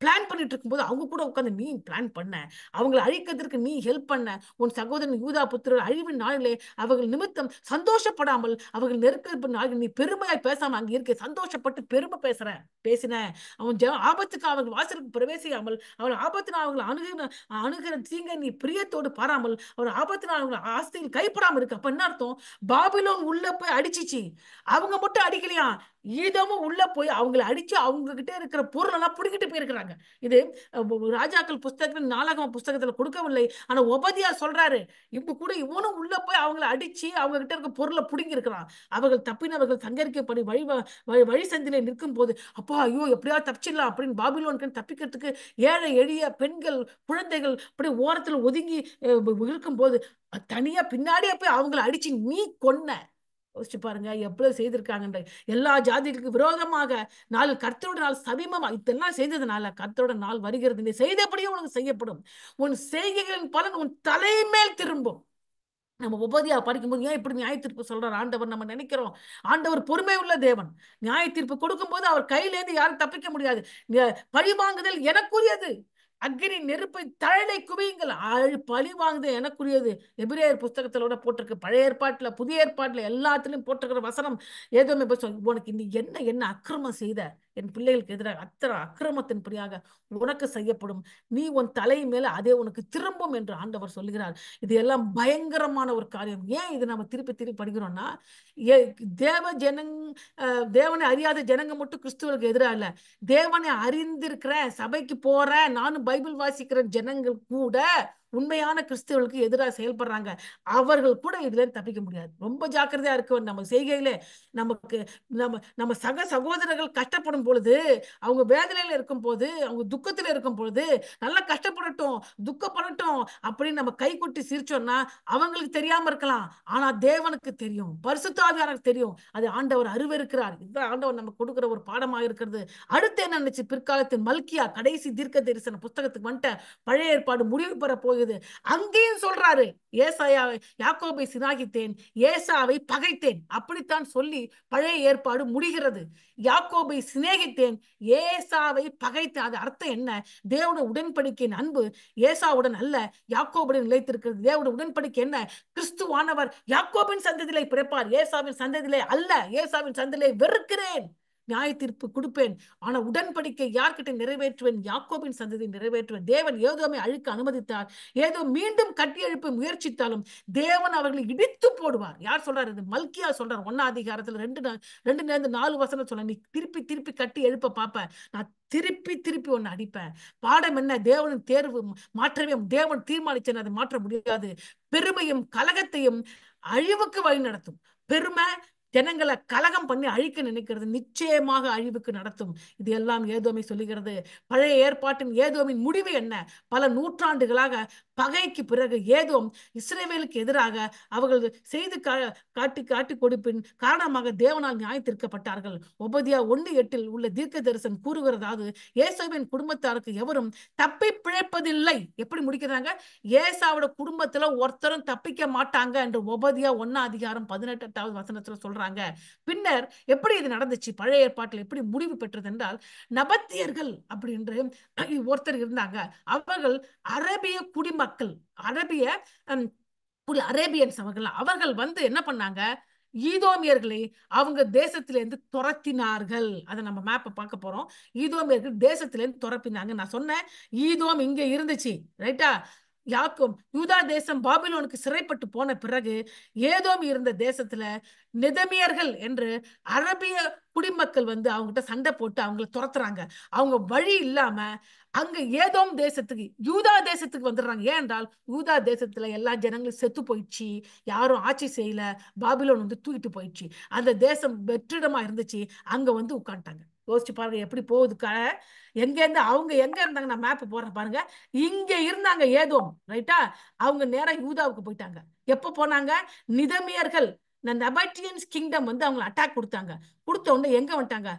பிளான் பண்ணிட்டு இருக்கும்போது அவங்க கூட உட்கார்ந்து நீ பிளான் பண்ண, அவங்களை அழிக்கிறதுக்கு நீ ஹெல்ப் பண்ண. உன் சகோதரன் யூதா புத்திரர் அழிவின் நாளிலே அவர்கள் நிமித்தம் சந்தோஷப்படாமல் அவர்கள் நெருக்க நாளில் நீ பெருமையாய் பேசாம அங்க இருக்க சந்தோஷப்பட்டு பெருமை பேசின. அவன் ஆபத்துக்கு அவர்கள் வாசலுக்கு பிரவேசியாமல், அவள் ஆபத்தினால் அவங்களை அணுகிற தீங்கை நீ பிரியத்தோடு பாராமல், அவர் ஆபத்தினால் அவங்களை ஆஸ்தியில் கைப்படாமல் இருக்கு. அப்ப என்ன அர்த்தம்? பாபிலோன் உள்ள போய் அடிச்சிச்சு. அவங்க மட்டும் அடிக்கலையா, ஈதோமும் உள்ள போய் அவங்களை அடிச்சு அவங்க கிட்ட இருக்கிற பொருள் எல்லாம் பிடிக்கிட்டு போயிருக்கிறாங்க. இது ராஜாக்கள் புஸ்தகத்துல, நாளாகம புஸ்தகத்துல கொடுக்கவில்லை. ஆனா ஒபதியா சொல்றாரு, இப்ப கூட இவனும் உள்ள போய் அவங்களை அடிச்சு அவங்க கிட்ட இருக்க பொருளை பிடுங்கி இருக்கிறான். அவர்கள் தப்பினவர்கள் சங்கரிக்கப்படி வழி சந்திலே நிற்கும் போது, அப்பா ஐயோ எப்படியா தப்பிச்சிடலாம் அப்படின்னு பாபிலோனுக்கு தப்பிக்கிறதுக்கு ஏழை எளிய பெண்கள் குழந்தைகள் அப்படி ஓரத்துல ஒதுங்கி இருக்கும் போது தனியா பின்னாடியே போய் அவங்களை அடிச்சு நீ கொன்ன. யோசிச்சு பாருங்க எவ்வளவு செய்திருக்காங்க. எல்லா ஜாதிகளுக்கு விரோதமாக நாள் கர்த்தரோட நாள் சமீபமா இதெல்லாம் செய்ததுனால கர்த்தரோட நாள் வருகிறது. நீ செய்தபடியே உனக்கு செய்யப்படும். உன் செய்கைகளின் பலன் உன் தலைமேல் திரும்பும். நம்ம உபதியா படிக்கும்போது ஏன் இப்படி நியாய தீர்ப்பு சொல்றாரு ஆண்டவர் நம்ம நினைக்கிறோம். ஆண்டவர் பொறுமை உள்ள தேவன். நியாய தீர்ப்பு கொடுக்கும் போது அவர் கையிலேருந்து யாரும் தப்பிக்க முடியாது. பழி வாங்குதல் எனக்குரியது, அக்னி நெருப்பை தழலை குவியுங்கள். பழி வாங்குதல் எனக்குரியது. எபிரேயர் புஸ்தகத்திலோட போட்டிருக்கு. பழைய ஏற்பாட்டுல புதிய ஏற்பாட்டுல எல்லாத்திலும் போட்டிருக்கிற வசனம் ஏதோ உனக்கு நீ என்ன என்ன அக்கிரமம் செய்த என் பிள்ளைகளுக்கு எதிராக அத்தனை அக்கிரமத்தின் பிரியாக உனக்கு செய்யப்படும். நீ உன் தலை மேல அதே உனக்கு திரும்பும் என்று ஆண்டவர் சொல்லுகிறார். இது எல்லாம் பயங்கரமான ஒரு காரியம். ஏன் இது நம்ம திருப்பி திருப்பி படிக்கிறோம்னா, தேவனை அறியாத ஜனங்க மட்டும் கிறிஸ்துவுக்கு எதிராக இல்ல, தேவனை அறிந்திருக்கிற சபைக்கு போற நானும் பைபிள் வாசிக்கிற ஜனங்கள் கூட உண்மையான கிறிஸ்தவர்களுக்கு எதிராக செயல்படுறாங்க. அவர்கள் கூட இதுல தப்பிக்க முடியாது. ரொம்ப ஜாக்கிரதையா இருக்க நம்ம செய்கையிலே. நமக்கு நம்ம சக சகோதரர்கள் கஷ்டப்படும் பொழுது, அவங்க வேதனையில இருக்கும் போது, அவங்க துக்கத்துல இருக்கும் பொழுது, நல்லா கஷ்டப்படட்டும் துக்கப்படட்டும் அப்படின்னு நம்ம கை கொட்டி சிரிச்சோம்னா அவங்களுக்கு தெரியாம இருக்கலாம். ஆனா தேவனுக்கு தெரியும், பரிசுத்த ஆவியானவருக்கு தெரியும். அது ஆண்டவர் அருவருக்கிறார். இதுதான் ஆண்டவர் நமக்கு கொடுக்கிற ஒரு பாடமாக இருக்கிறது. அடுத்து என்ன நினைச்சு பிற்காலத்தில் மல்கியா கடைசி தீர்க்க தரிசன புஸ்தகத்துக்கு வந்துட்ட பழைய ஏற்பாடு முடிவு பெற போகுது. அங்கேயும் சொல்றாரு, ஏசாயாவை யாக்கோபை சிநேகித்தேன், ஏசாவை பகைத்தேன். அப்படித்தான் சொல்லி பழைய ஏற்பாடு முடிகிறது. யாக்கோபை சிநேகித்தேன், ஏசாவை பகைத்தேன். அது அர்த்தம் என்ன? தேவனுடைய உடன்படிக்கையின் அன்பு ஏசாவுடன் அல்ல, யாக்கோபுடன் நிலைத்திருக்கிறது. தேவனுடைய உடன்படிக்கை என்ன? கிறிஸ்துவானவர் யாக்கோபின் சந்ததியிலே பிறப்பார், ஏசாவின் சந்ததியிலே அல்ல. ஏசாவின் சந்ததியிலே வெறுக்கிறேன், நியாய தீர்ப்பு கொடுப்பேன். ஆனா உடன்படிக்கை யார்கிட்ட நிறைவேற்றுவேன்? யாக்கோபின் சந்ததியை நிறைவேற்றுவேன். தேவன் ஏதோமை அழிக்க அனுமதித்தார், ஏதோ மீண்டும் கட்டி எழுப்ப முயற்சித்தாலும் தேவன் அவர்களை இடித்து போடுவார். யார் சொல்றாரு? இது மல்கியா சொல்றார். 1ஆம் அதிகாரத்துல 2-4 வசனம் சொல்ல, நீ திருப்பி திருப்பி கட்டி எழுப்ப பாப்ப, நான் திருப்பி திருப்பி ஒன்னு அடிப்பேன். பாடம் என்ன? தேவனின் தேர்வு மாற்றவே தேவன் தீர்மானிச்சேன், அதை மாற்ற முடியாது. பெருமையும் கலகத்தையும் அழிவுக்கு வழி நடத்தும். பெருமை ஜனங்களை கலகம் பண்ணி அழிக்க நினைக்கிறது நிச்சயமாக அழிவுக்கு நடத்தும். இது எல்லாம் ஏதோமை சொல்லுகிறது. பழைய ஏற்பாட்டின் ஏதோமின் முடிவு என்ன? பல நூற்றாண்டுகளாக பகைக்கு பிறகு ஏதோம் இஸ்ரவேலுக்கு எதிராக அவர்கள் செய்து காட்டி கொடுப்பின் காரணமாக தேவனால் நியாய தீர்க்கப்பட்டார்கள். ஒபதியா 1:8 உள்ள தீர்க்க தரிசனம் கூறுகிறதாவது, ஏசாவின் குடும்பத்தாருக்கு எவரும் தப்பி பிழைப்பதில்லை. எப்படி முடிக்கிறாங்க? ஏசாவோட குடும்பத்துல ஒருத்தரும் தப்பிக்க மாட்டாங்க என்று ஒபதியா 1ஆம் அதிகாரம் 18வது வசனத்துல சொல்றாங்க. பின்னர் எப்படி இது நடந்துச்சு? பழைய ஏற்பாட்டில் எப்படி முடிவு பெற்றது என்றால், நபத்தியர்கள் அப்படின்ற ஒருத்தர் இருந்தாங்க. அவர்கள் அரேபிய குடிமக்கள், அரேபியன்ஸ். அவர்கள் வந்து என்ன பண்ணாங்க? ஈதோமியர்களை அவங்க தேசத்திலிருந்து துரத்தினார்கள். அதை நம்ம மேப்பை பார்க்க போறோம். ஈதோமியர்கள் தேசத்திலிருந்து துரத்தினாங்க. நான் சொன்னேன் ஈதோம் இங்க இருந்துச்சு, ரைட்டா? யூதா தேசம் பாபிலோனுக்கு சிறைப்பட்டு போன பிறகு ஏதோம் இருந்த தேசத்துல நெதமியர்கள் என்று அரபிய குடிமக்கள் வந்து அவங்ககிட்ட சண்டை போட்டு அவங்களை துரத்துறாங்க. அவங்க வழி இல்லாம அங்க ஏதோம் தேசத்துக்கு, யூதா தேசத்துக்கு வந்துடுறாங்க. ஏனென்றால் யூதா தேசத்துல எல்லா ஜனங்களும் செத்து போயிடுச்சு, யாரும் ஆட்சி செய்யல, பாபிலோன் வந்து தூக்கிட்டு போயிடுச்சு. அந்த தேசம் வெற்றிடமா இருந்துச்சு, அங்க வந்து உட்காந்துட்டாங்க. யோசிச்சு பாருங்க எப்படி போகுது. எங்க இருந்து அவங்க எங்க இருந்தாங்க? நான் மேப் போடுறேன் பாருங்க. இங்க இருந்தாங்க ஏதோம், ரைட்டா? அவங்க நேரா யூதாவுக்கு போயிட்டாங்க. எப்ப போனாங்க? நிதமியர்கள், நபட்டியன்ஸ் கிங்டம் வந்து அவங்க அட்டாக் கொடுத்தாங்க. கொடுத்த உடனே எங்க வந்துட்டாங்க?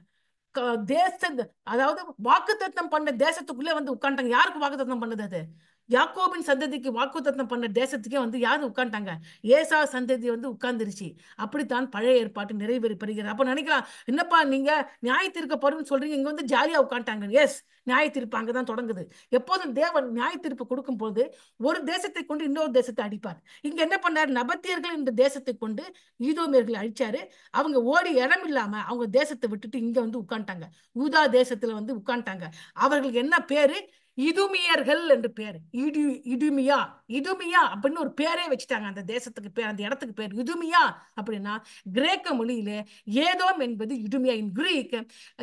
அதாவது வாக்குத்தத்தம் பண்ண தேசத்துக்குள்ளே வந்து உட்காந்துட்டாங்க. யாருக்கு வாக்குத்தத்தம் பண்ணது? அது யாக்கோபின் சந்ததிக்கு வாக்குத்தத்தம் பண்ண தேசத்துக்கே வந்து யாரு உட்காந்துட்டாங்க? ஏசா சந்ததி வந்து உட்கார்ந்துருச்சு. அப்படித்தான் பழைய ஏற்பாட்டு நிறைவேறப்படுகிறது. அப்ப நினைக்கலாம், என்னப்பா நீங்க நியாய தீர்க்கப்படும் சொல்றீங்க, இங்க வந்து ஜாலியா உட்காந்துட்டாங்க. எஸ், நியாய தீர்ப்பு அங்கதான் தொடங்குது. எப்போதும் தேவன் நியாய தீர்ப்பு கொடுக்கும் போது ஒரு தேசத்தை கொண்டு இன்னொரு தேசத்தை அடிப்பார். இங்க என்ன பண்ணாரு? நபத்தியர்கள் இந்த தேசத்தை கொண்டு ஈதோமியர்களை அழிச்சாரு. அவங்க ஓடி இடம் இல்லாம அவங்க தேசத்தை விட்டுட்டு இங்க வந்து உட்காந்துட்டாங்க. யூதா தேசத்துல வந்து உட்காந்துட்டாங்க. அவர்களுக்கு என்ன பேரு? இதுமியர்கள் என்று பேர். இடுமியா இதுமியா அப்படின்னு ஒரு பேரே வச்சுட்டாங்க அந்த தேசத்துக்கு பேர், அந்த இடத்துக்கு பேர் இதுமியா அப்படின்னா கிரேக்க மொழியில ஏதோம் என்பது இடுமியா. In Greek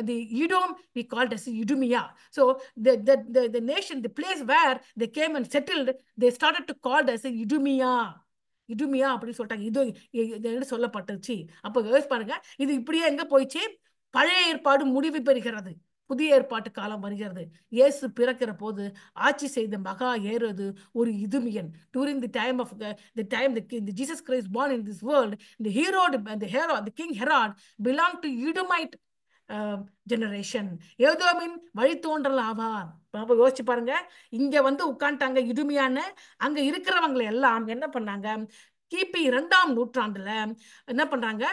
the Edom we called as Idumea. So the nation, the place where they came and settled, they started to call as Idumea. இதுமியா அப்படின்னு சொல்லிட்டாங்க. இது சொல்லப்பட்டுச்சு. அப்ப யோசிச்சு பாருங்க, இது இப்படியே எங்க போயிடுச்சு? பழைய ஏற்பாடு முடிவு பெறுகிறது, புதிய ஏற்பாட்டு காலம் வருகிறது. இயேசு பிறக்கிற போது ஆட்சி செய்த மகா ஏரோது ஒரு இதுமியன். During the time of the Jesus Christ born in this world, the king Herod belonged to Edomite generation. ஏதோமின் வழித்தோன்றல் ஆவார். யோசிச்சு பாருங்க, இங்க வந்து உட்காந்துட்டாங்க இடுமையான. அங்க இருக்கிறவங்களை எல்லாம் என்ன பண்ணாங்க? கிபி 2ஆம் நூற்றாண்டுல என்ன பண்றாங்க?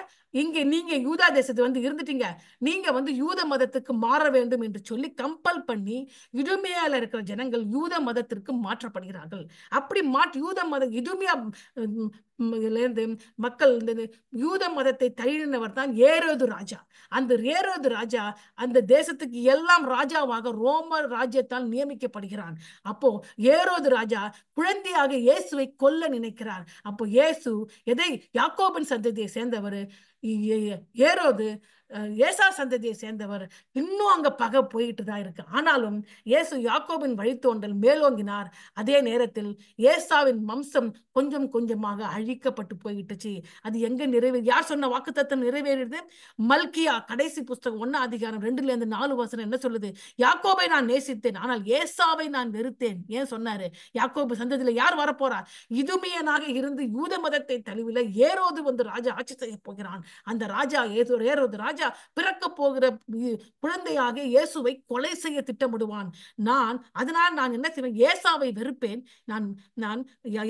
இங்க நீங்க யூதா தேசத்து வந்து இருந்துட்டீங்க, நீங்க வந்து யூத மதத்துக்கு மாற வேண்டும் என்று சொல்லி கம்பல் பண்ணி இடுமையால இருக்கிற ஜனங்கள் யூத மதத்திற்கு மாற்றப்படுகிறார்கள். அப்படி யூத மதம் இடுமையா மக்கள் இந்த யூத மதத்தை தழுவினவர் தான் ஏரோது ராஜா. அந்த ஏரோது ராஜா அந்த தேசத்துக்கு எல்லாம் ராஜாவாக ரோம ராஜ்யத்தால் நியமிக்கப்படுகிறான். அப்போ ஏரோது ராஜா குழந்தையாக இயேசுவை கொல்ல நினைக்கிறார். அப்போ இயேசு எதை? யாக்கோபின் சந்ததியை சேர்ந்தவர். ஏரோது ஏசா சந்ததியை சேர்ந்தவர். இன்னும் அங்க பகை போயிட்டு தான் இருக்கு. ஆனாலும் இயேசு யாக்கோபின் வழித்தோன்றல் மேலோங்கினார். அதே நேரத்தில் ஏசாவின் வம்சம் கொஞ்சம் கொஞ்சமாக அழிக்கப்பட்டு போயிட்டுச்சு. அது எங்க யார் சொன்ன வாக்குத்தத்தம் நிறைவேறியது? மல்கியா கடைசி புஸ்தகம் 1ஆம் அதிகாரம் 2-4 வசனம் என்ன சொல்லுது? யாக்கோபை நான் நேசித்தேன், ஆனால் ஏசாவை நான் வெறுத்தேன். ஏன் சொன்னாரு? யாக்கோபு சந்ததியில யார் வரப்போறா? இதுமியனாக இருந்து யூத மதத்தை தழுவில ஏரோது வந்து ராஜா ஆட்சி செய்ய போகிறான். அந்த ராஜா ஏரோது ராஜா பிறக்க போகிற குழந்தையாக இயேசுவை கொலை செய்ய திட்டமிடுவான். அதனால் நான் என்ன செய்வேன்? ஏசாவை வெறுப்பேன், நான்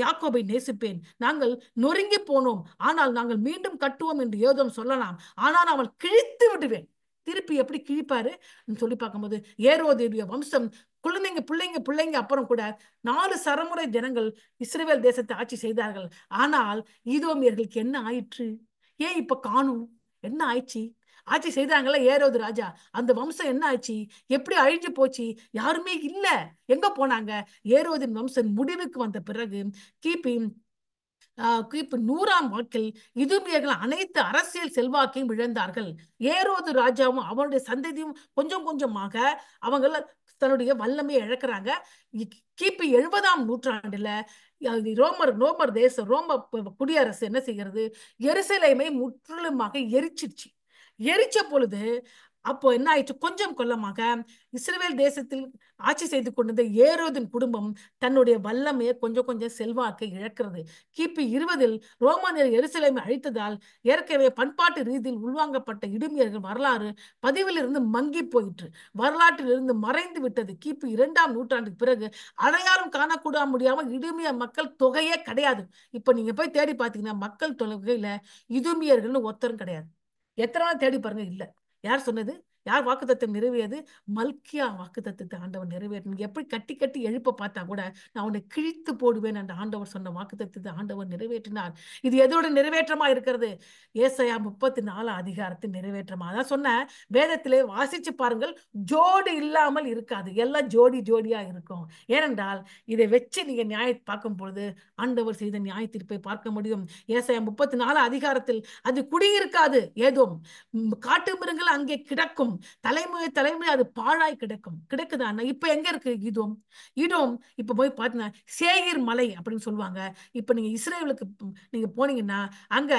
யாக்கோபை நேசிப்பேன். நாங்கள் நொறுங்கி போனோம், ஆனால் நாங்கள் மீண்டும் கட்டுவோம் என்று ஏதோம் சொல்லலாம், ஆனால் அவள் கிழித்து விடுவேன். திருப்பி எப்படி கிழிப்பாரு சொல்லி பார்க்கும்போது, ஏரோதுடைய வம்சம் குழந்தைங்க பிள்ளைங்க அப்புறம் கூட 4 சரமுறை ஜனங்கள் இஸ்ரவேல் தேசத்தை ஆட்சி செய்தார்கள். ஆனால் ஈதோமியர்களுக்கு என்ன ஆயிற்று? ஏன் இப்ப காணும்? என்ன ஆயிடுச்சு? ஆட்சி செய்தாங்கல்ல ஏரோது ராஜா, அந்த வம்சம் என்ன ஆச்சு? எப்படி அழிஞ்சு போச்சு? யாருமே இல்ல. எங்க போனாங்க? ஏரோதின் வம்சம் முடிவுக்கு வந்த பிறகு கிபி 100ஆம் வாக்கில் இதுமியர்கள் அனைத்து அரசியல் செல்வாக்கையும் இழந்தார்கள். ஏரோது ராஜாவும் அவனுடைய சந்ததியும் கொஞ்சம் கொஞ்சமாக அவங்க தன்னுடைய வல்லமையை இழக்கிறாங்க. கிபி 70ஆம் நூற்றாண்டுல ரோம குடியரசு என்ன செய்கிறது? எருசலேமை முற்றிலுமாக எரிச்ச பொழுது அப்போ என்ன ஆயிடுச்சு? கொஞ்சம் கொள்ளமாக இஸ்ரவேல் தேசத்தில் ஆட்சி செய்து கொண்டிருந்த ஏரோதின் குடும்பம் தன்னுடைய வல்லமையை கொஞ்சம் செல்வாக்கை இழக்கிறது. கிபி 20இல் ரோமானியர் எருசலேமை அழித்ததால் ஏற்கனவே பண்பாட்டு ரீதியில் உள்வாங்கப்பட்ட இடுமியர்கள் வரலாறு பதிவிலிருந்து மங்கி போயிற்று, வரலாற்றிலிருந்து மறைந்து விட்டது. கிபி 2ஆம் நூற்றாண்டுக்கு பிறகு அடையாளம் காணக்கூட முடியாமல் இடுமிய மக்கள் தொகையே கிடையாது. இப்ப நீங்க போய் தேடி பார்த்தீங்கன்னா மக்கள் தொகையில இடுமியர்கள்னு ஒருத்தரும் கிடையாது. எத்தனை நாள் தேடி பாருங்க, இல்ல. யார் சொன்னது? யார் வாக்குத்தத்தம் நிறைவேறது? மல்கியா வாக்குத்தத்தத்தை ஆண்டவர் நிறைவேற்ற. நீங்க எப்படி கட்டி கட்டி எழுப்ப பார்த்தா கூட நான் உன்னை கிழித்து போடுவேன் என்ற ஆண்டவர் சொன்ன வாக்குத்தத்தத்தை ஆண்டவர் நிறைவேற்றினார். இது எதோட நிறைவேற்றமா இருக்கிறது? ஏசாயா 34 அதிகாரத்தின் நிறைவேற்றமா. அதான் சொன்ன, வேதத்திலே வாசிச்சு பாருங்கள், ஜோடி இல்லாமல் இருக்காது, எல்லாம் ஜோடியா இருக்கும். ஏனென்றால் இதை வச்சு நீங்க நியாய பார்க்கும் பொழுது ஆண்டவர் செய்த நியாய தீர்ப்பை பார்க்க முடியும். ஏசாயா 34 அதிகாரத்தில் அது குடியிருக்காது. ஏதோ காட்டு மிருகங்கள் அங்கே கிடக்கும், தலைமுறை அது பாழாய் கிடக்குதான். இப்ப எங்க இருக்கு ஈதோம்? இப்ப போய் பார்த்தீங்கன்னா சேயீர் மலை அப்படின்னு சொல்லுவாங்க. இப்ப நீங்க இஸ்ரேலுக்கு நீங்க போனீங்கன்னா அங்க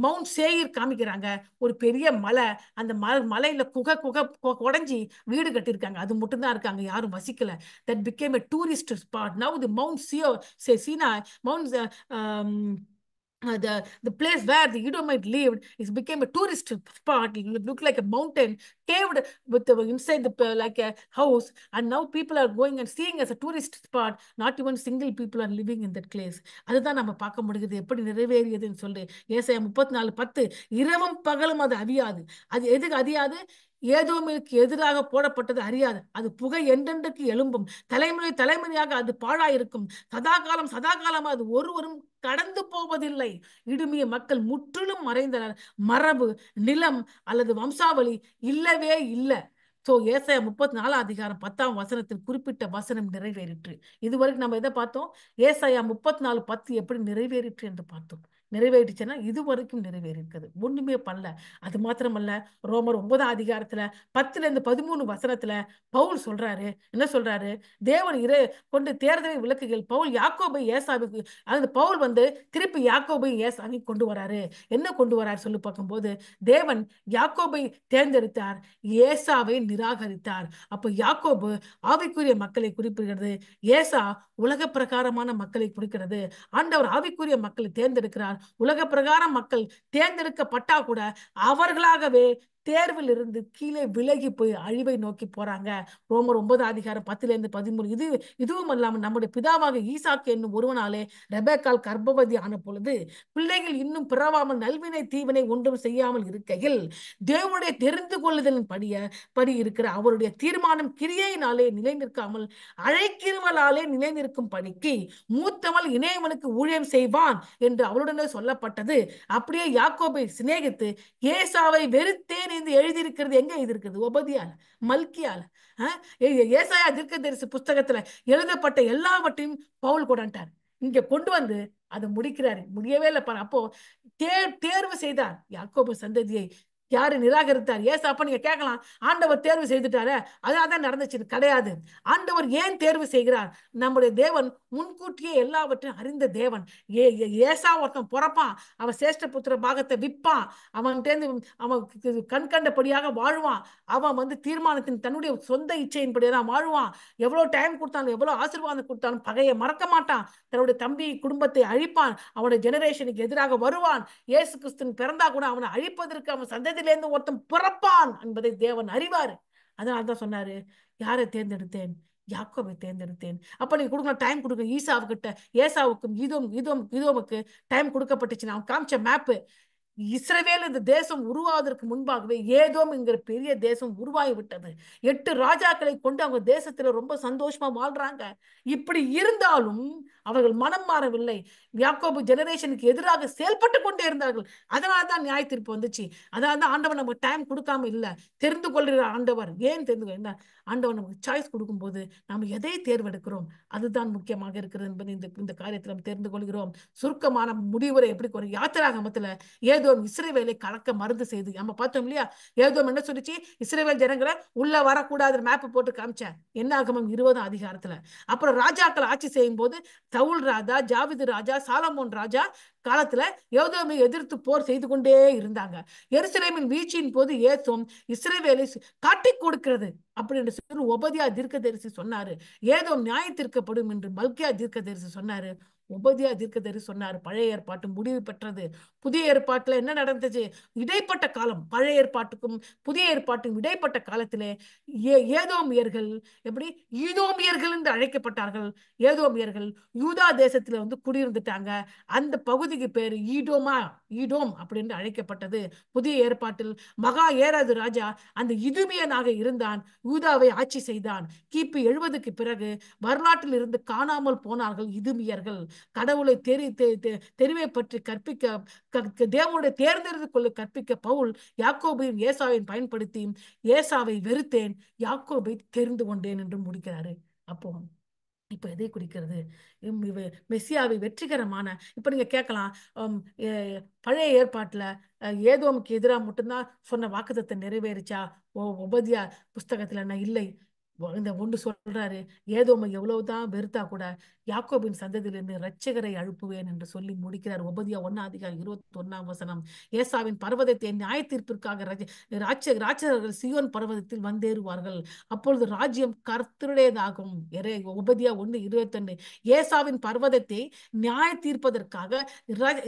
மவுண்ட் சேயீர் காமிக்கிறாங்க, ஒரு பெரிய மலை. அந்த மலையில குடைஞ்சி வீடு கட்டியிருக்காங்க. அது மட்டும் தான் இருக்காங்க, யாரும் வசிக்கல. that became a tourist spot. Now the Mount Sinai, the place where the Edomite lived became a tourist spot. It looked like a mountain caved with inside like a house, and now people are going and seeing as a tourist spot. Not even single people are living in that place. அதுதான் நம்ம பார்க்க முடியுது எப்படி நிறைவேறியதுன்னு சொல்லி. ஏசாயா 34:10 இரவும் பகலும் அது அவியாது. அது எதுக்கு அவியாது? ஏதோமிற்கு எதிராக போடப்பட்டது அறியாது. அது புகை என்றென்றைக்கு எழும்பும், தலைமுறையாக அது பாழாயிருக்கும், சதாகாலம் அது ஒருவரும் கடந்து போவதில்லை. இடுமிய மக்கள் முற்றிலும் மறைந்தனர். மரபு, நிலம் அல்லது வம்சாவளி இல்லவே இல்லை. சோ ஏசாயா 34 அதிகாரம் 10 குறிப்பிட்ட வசனம் நிறைவேறிற்று. இதுவரைக்கும் நம்ம எதை பார்த்தோம்? ஏசாயா 34:10 எப்படி நிறைவேறிற்று என்று பார்த்தோம். நிறைவேறிச்சுன்னா இது வரைக்கும் நிறைவேறிருக்குது, ஒண்ணுமே பண்ணல. அது மாத்திரமல்ல, ரோமர் 9 அதிகாரத்துல 10-13 பவுல் சொல்றாரு, என்ன சொல்றாரு? தேவன் கொண்டு தேர்தலை விளக்குகள். பவுல் யாக்கோபை ஏசாவுக்கு, அதாவது பவுல் திருப்பி யாக்கோபை ஏசாவை கொண்டு வராரு. என்ன கொண்டு வராரு சொல்லி பார்க்கும்போது, தேவன் யாக்கோபை தேர்ந்தெடுத்தார், ஏசாவை நிராகரித்தார். அப்ப யாக்கோபு ஆவிக்குரிய மக்களை குறிப்பிடுகிறது, ஏசா உலக பிரகாரமான மக்களை குறிக்கிறது. ஆண்டவர் ஆவிக்குரிய மக்களை தேர்ந்தெடுக்கிறார். உலக பிரகாரம் மக்கள் தேர்ந்தெடுக்கப்பட்டா கூட அவர்களாகவே தேர்வில் இருந்து கீழே விலகி போய் அழிவை நோக்கி போறாங்க. ரோமர் 9 அதிகாரம் 10-13. இதுவும் அல்லாமல் நம்முடைய பிதாவாக ஈசாக்கு என்னும் ஒருவனாலே ரெபேக்காள் கர்ப்பவதி ஆன பொழுது பிள்ளைகள் இன்னும் பிறவாமல் நல்வினை தீவினை ஒன்றும் செய்யாமல் இருக்கையில் தேவனுடைய தெரிந்து கொள்ளுதலின் படி இருக்கிற அவருடைய தீர்மானம் கிரியையினாலே நிலை நிற்காமல் அழைக்கிறவளாலே நிலை நிற்கும் படிக்கு மூத்தவள் இணையவனுக்கு ஊழியம் செய்வான் என்று அவளுடனே சொல்லப்பட்டது. அப்படியே யாக்கோபை சிநேகித்து ஏசாவை வெறுத்தேன் என்று எழுதியிருக்கிறது. எங்க எழுதியிருக்கிறது? ஒபதியால, மல்கியால. ஏசாயா தீர்க்கதரிசி புஸ்தகத்துல எழுதப்பட்ட எல்லாவற்றையும் பவுல் கொண்டார். இங்க கொண்டு வந்து அதை முடிக்கிறாரு. முடியவே இல்லை பாரு. அப்போ தேர்வு செய்தார் யாக்கோபு சந்ததியை. யாரு நிராகரித்தார்? ஏசாப்பா. நீங்க கேட்கலாம், ஆண்டவர் தேர்வு செய்துட்டாரு, அதான் நடந்துச்சு. கிடையாது. ஆண்டவர் ஏன் தேர்வு செய்கிறார்? நம்முடைய தேவன் முன்கூட்டியே எல்லாவற்றையும் அறிந்த தேவன். ஏசா ஒருத்தன் பிறப்பான், அவன் சேஷ்ட புத்திர பாகத்தை விற்பான், அவன் கண்கண்டபடியாக வாழ்வான், அவன் தீர்மானத்தின் தன்னுடைய சொந்த இச்சையின்படிதான் வாழ்வான். எவ்வளவு டைம் கொடுத்தாலும், எவ்வளவு ஆசீர்வாதம் கொடுத்தாலும் பகையை மறக்க மாட்டான். தன்னுடைய தம்பி குடும்பத்தை அழிப்பான், அவனுடைய ஜெனரேஷனுக்கு எதிராக வருவான். இயேசு கிறிஸ்து பிறந்தா கூட அவனை அழிப்பதற்கு அவன் சந்ததியிலிருந்து ஒருத்தன் பிறப்பான் என்பதை தேவன் அறிவார். அதனால்தான் சொன்னாரு, யாரை தேர்ந்தெடுத்தேன்? யாக்கோபை தேர்ந்தெடுத்தேன். அப்ப நீங்க கொடுக்கணும், டைம் கொடுக்க. ஈசாவுக்கிட்ட, ஏசாவுக்கும் ஈதோமுக்கு டைம் கொடுக்கப்பட்டுச்சு. அவன் காமிச்ச மேப்பு. இஸ்ரவேல் இந்த தேசம் உருவாவதற்கு முன்பாகவே ஏதோம் என்கிற பெரிய தேசம் உருவாகி விட்டது. 8 ராஜாக்களை கொண்டு அவங்க தேசத்துல ரொம்ப சந்தோஷமா வாழ்றாங்க. இப்படி இருந்தாலும் அவர்கள் மனம் மாறவில்லை. யாக்கோபு ஜெனரேஷனுக்கு எதிராக செயல்பட்டு கொண்டே இருந்தார்கள். அதனால்தான் நியாய தீர்ப்பு வந்துச்சு. அதனால்தான் ஆண்டவர் நமக்கு டைம் கொடுக்காம இல்ல, தெரிந்து கொள்கிற ஆண்டவர். ஏன் தெரிந்து கொள்ள? ஆண்டவர் நமக்கு சாய்ஸ் கொடுக்கும் போது நாம் எதை தேர்வெடுக்கிறோம் அதுதான் முக்கியமாக இருக்கிறது என்பதை இந்த காரியத்தில் நாம் தெரிந்து கொள்கிறோம். சுருக்கமான முடிவுரை எப்படி ஒரு யாத்திராகமத்துல ஏதோம் இஸ்ரவேலை கலக்க மருந்து செய்து நம்ம பார்த்தோம் இல்லையா? ஏதோம் என்ன சொல்லிச்சு? இஸ்ரவேல் ஜனங்களை உள்ள வரக்கூடாது மேப் போட்டு காமிச்சேன். என்னாகமம் 20 அதிகாரத்துல. அப்புறம் ராஜாக்கள் ஆட்சி செய்யும் போது சவுல் ராஜா, ஜாவிது ராஜா, சாலமோன் ராஜா காலத்துல ஏதோமை எதிர்த்து போர் செய்து கொண்டே இருந்தாங்க. எருசலேமின் வீழ்ச்சியின் போது ஏதோம் இஸ்ரவேலை காட்டி கொடுக்கிறது அப்படின்னு சொல்லி ஒபதியா தீர்க்கதரிசி சொன்னாரு. ஏதோம் நியாய தீர்க்கப்படும் என்று மல்கியா தீர்க்கதரிசி சொன்னாரு. ஒபதியா தீர்க்கதரிசி சொன்னார். பழைய ஏற்பாட்டு முடிவு பெற்றது. புதிய ஏற்பாட்டுல என்ன நடந்துச்சு? இடைப்பட்ட காலம், பழைய ஏற்பாட்டுக்கும் புதிய ஏற்பாட்டுக்கும் இடைப்பட்ட காலத்திலே ஏதோமியர்கள் எப்படி ஈதோமியர்கள் என்று அழைக்கப்பட்டார்கள். ஏதோமியர்கள் யூதா தேசத்துல குடியிருந்துட்டாங்க. அந்த பகுதிக்கு பேரு ஈடோம் அப்படின்னு அழைக்கப்பட்டது. புதிய ஏற்பாட்டில் மகா ஏராது ராஜா அந்த இதுமியனாக இருந்தான், யூதாவை ஆட்சி செய்தான். கிபி 70க்கு பிறகு வரலாற்றில் இருந்து காணாமல் போனார்கள் இதுமியர்கள். கடவுளை தெரிவை பற்றி கற்பிக்க, தேவனுடைய தேர்ந்தெடுத்து கொள்ள கற்பிக்க பவுல் யாக்கோபையும் ஏசாவையும் பயன்படுத்தி ஏசாவை வெறுத்தேன், யாக்கோபை தெரிந்து கொண்டேன் என்று முடிக்கிறாரு. அப்போ இப்ப எதை குறிக்கிறது? மெசியாவை வெற்றிகரமான, இப்ப நீங்க கேட்கலாம், பழைய ஏற்பாட்டுல ஏதோமுக்கு எதிராக மட்டும்தான் சொன்ன வாக்குத்தத்தம் நிறைவேறிச்சா? ஒபதியா புஸ்தகத்துல இல்லை. இந்த ஒன்று சொல்றாரு, ஏதோமை எவ்வளவுதான் வெறுத்தா கூட யாக்கோபின் சந்ததியிலிருந்து இரட்சகரை அழுப்புவேன் என்று சொல்லி முடிக்கிறார். ஒபதியா 1 அதிகாரம் 21 ஏசாவின் பர்வதத்தை நியாய தீர்ப்பிற்காக ராட்சகர்கள் சியோன் பர்வதத்தில் வந்தேறுவார்கள், அப்பொழுது ராஜ்யம் கர்த்தருடையதாகும். ஒபதியா 1:22. ஏசாவின் பர்வதத்தை நியாய தீர்ப்பதற்காக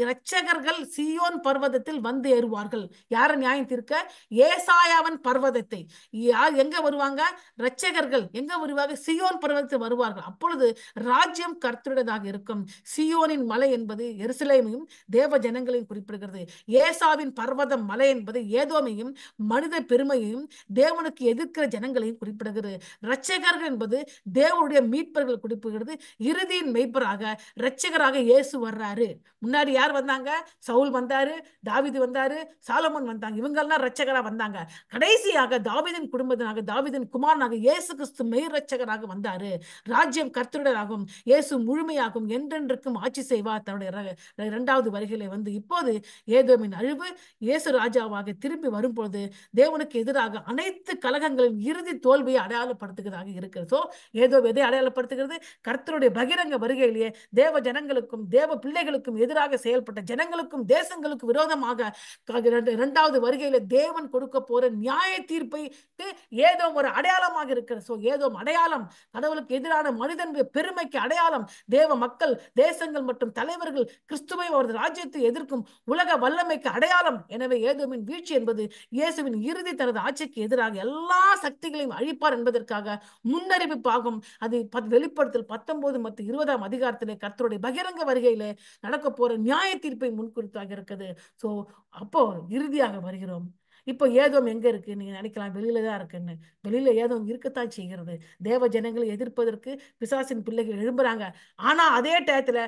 இரட்சகர்கள் சியோன் பர்வதத்தில் வந்து ஏறுவார்கள். யார நியாயம் தீர்க்க? ஏசாயாவின் பர்வதத்தை. யார் எங்க வருவாங்க? இரட்சகர் ரட்சகர்கள் எங்க வருவாங்க? சியோன் பர்வதத்தில் வருவார்கள். அப்பொழுது ராஜ்யம் கர்த்தருடையதாக இருக்கும். சியோனின் மலை என்பது எருசலேமையும் தேவ ஜனங்களையும் குறிப்பிடுகிறது. ஏசாவின் பர்வதம் மலை என்பது ஏதோமையும் மனித பெருமையையும் தேவனுக்கு எதிர்க்கிற ஜனங்களையும் குறிப்பிடுகிறது. ரட்சகர்கள் என்பது தேவனுடைய மீட்பர்கள் குறிப்பிடுகிறது. இறுதியின் மெய்ப்பராக ரட்சகராக இயேசு வர்றாரு. முன்னாடி யார் வந்தாங்க? சவுல் வந்தாரு, தாவீது வந்தாரு, சாலமோன் வந்தாங்க. இவங்கெல்லாம் ரட்சகரா வந்தாங்க. கடைசியாக தாவீதின் குடும்பத்தினாக, தாவீதின் குமாரனாக இயேசு கிறிஸ்து மெய் ரட்சகராக வந்தாரு. ராஜ்யம் கர்த்தருடையதாகும். இயேசு முழுமையாகும், என்றென்றைக்கும் ஆட்சி செய்வார் தன்னுடைய இரண்டாவது வருகையிலே வந்து. இப்போது ஏதோமின் அழிவு இயேசு ராஜாவாக திரும்பி வரும்பொழுது தேவனுக்கு எதிராக அனைத்து கலகங்களின் இறுதி தோல்வியை அடையாளப்படுத்துகிறதாக இருக்கிறது. சோ ஏதோ எதை அடையாளப்படுத்துகிறது? கர்த்தருடைய பகிரங்க வருகையிலேயே தேவ ஜனங்களுக்கும் தேவ பிள்ளைகளுக்கும் எதிராக செயல்பட்ட ஜனங்களுக்கும் தேசங்களுக்கும் விரோதமாக இரண்டாவது வருகையில தேவன் கொடுக்க போற நியாய தீர்ப்பை ஏதோ ஒரு அடையாளமாக இருக்கிறது. சோ ஏதோ அடையாளம் கடவுளுக்கு எதிரான மனிதன் பெருமைக்கு அடையாளம். தேவ மக்கள், தேசங்கள் மற்றும் தலைவர்கள் கிறிஸ்துவை அவரது ராஜ்யத்தை எதிர்க்கும் உலக வல்லமைக்கு அடையாளம். எனவே ஏதோமின் வீழ்ச்சி என்பது இயேசுவின் இறுதி தனது ஆட்சிக்கு எதிராக எல்லா சக்திகளையும் அழிப்பார் என்பதற்காக முன்னறிவிப்பாகும். அது வெளிப்படுத்தல் 19 மற்றும் 20 அதிகாரத்திலே கர்த்தருடைய பகிரங்க வருகையிலே நடக்க போற நியாய தீர்ப்பை முன்குறித்தாக இருக்குது. சோ அப்போ இறுதியாக வருகிறோம். இப்போ ஏதோம் எங்க இருக்கு? நீங்க நினைக்கலாம் வெளியில தான் இருக்குன்னு. வெளியில ஏதோம் இருக்கத்தான் செய்கிறது. தேவ ஜனங்களை எதிர்ப்பதற்கு பிசாசின் பிள்ளைகள் எழும்புறாங்க. ஆனா அதே டயத்துல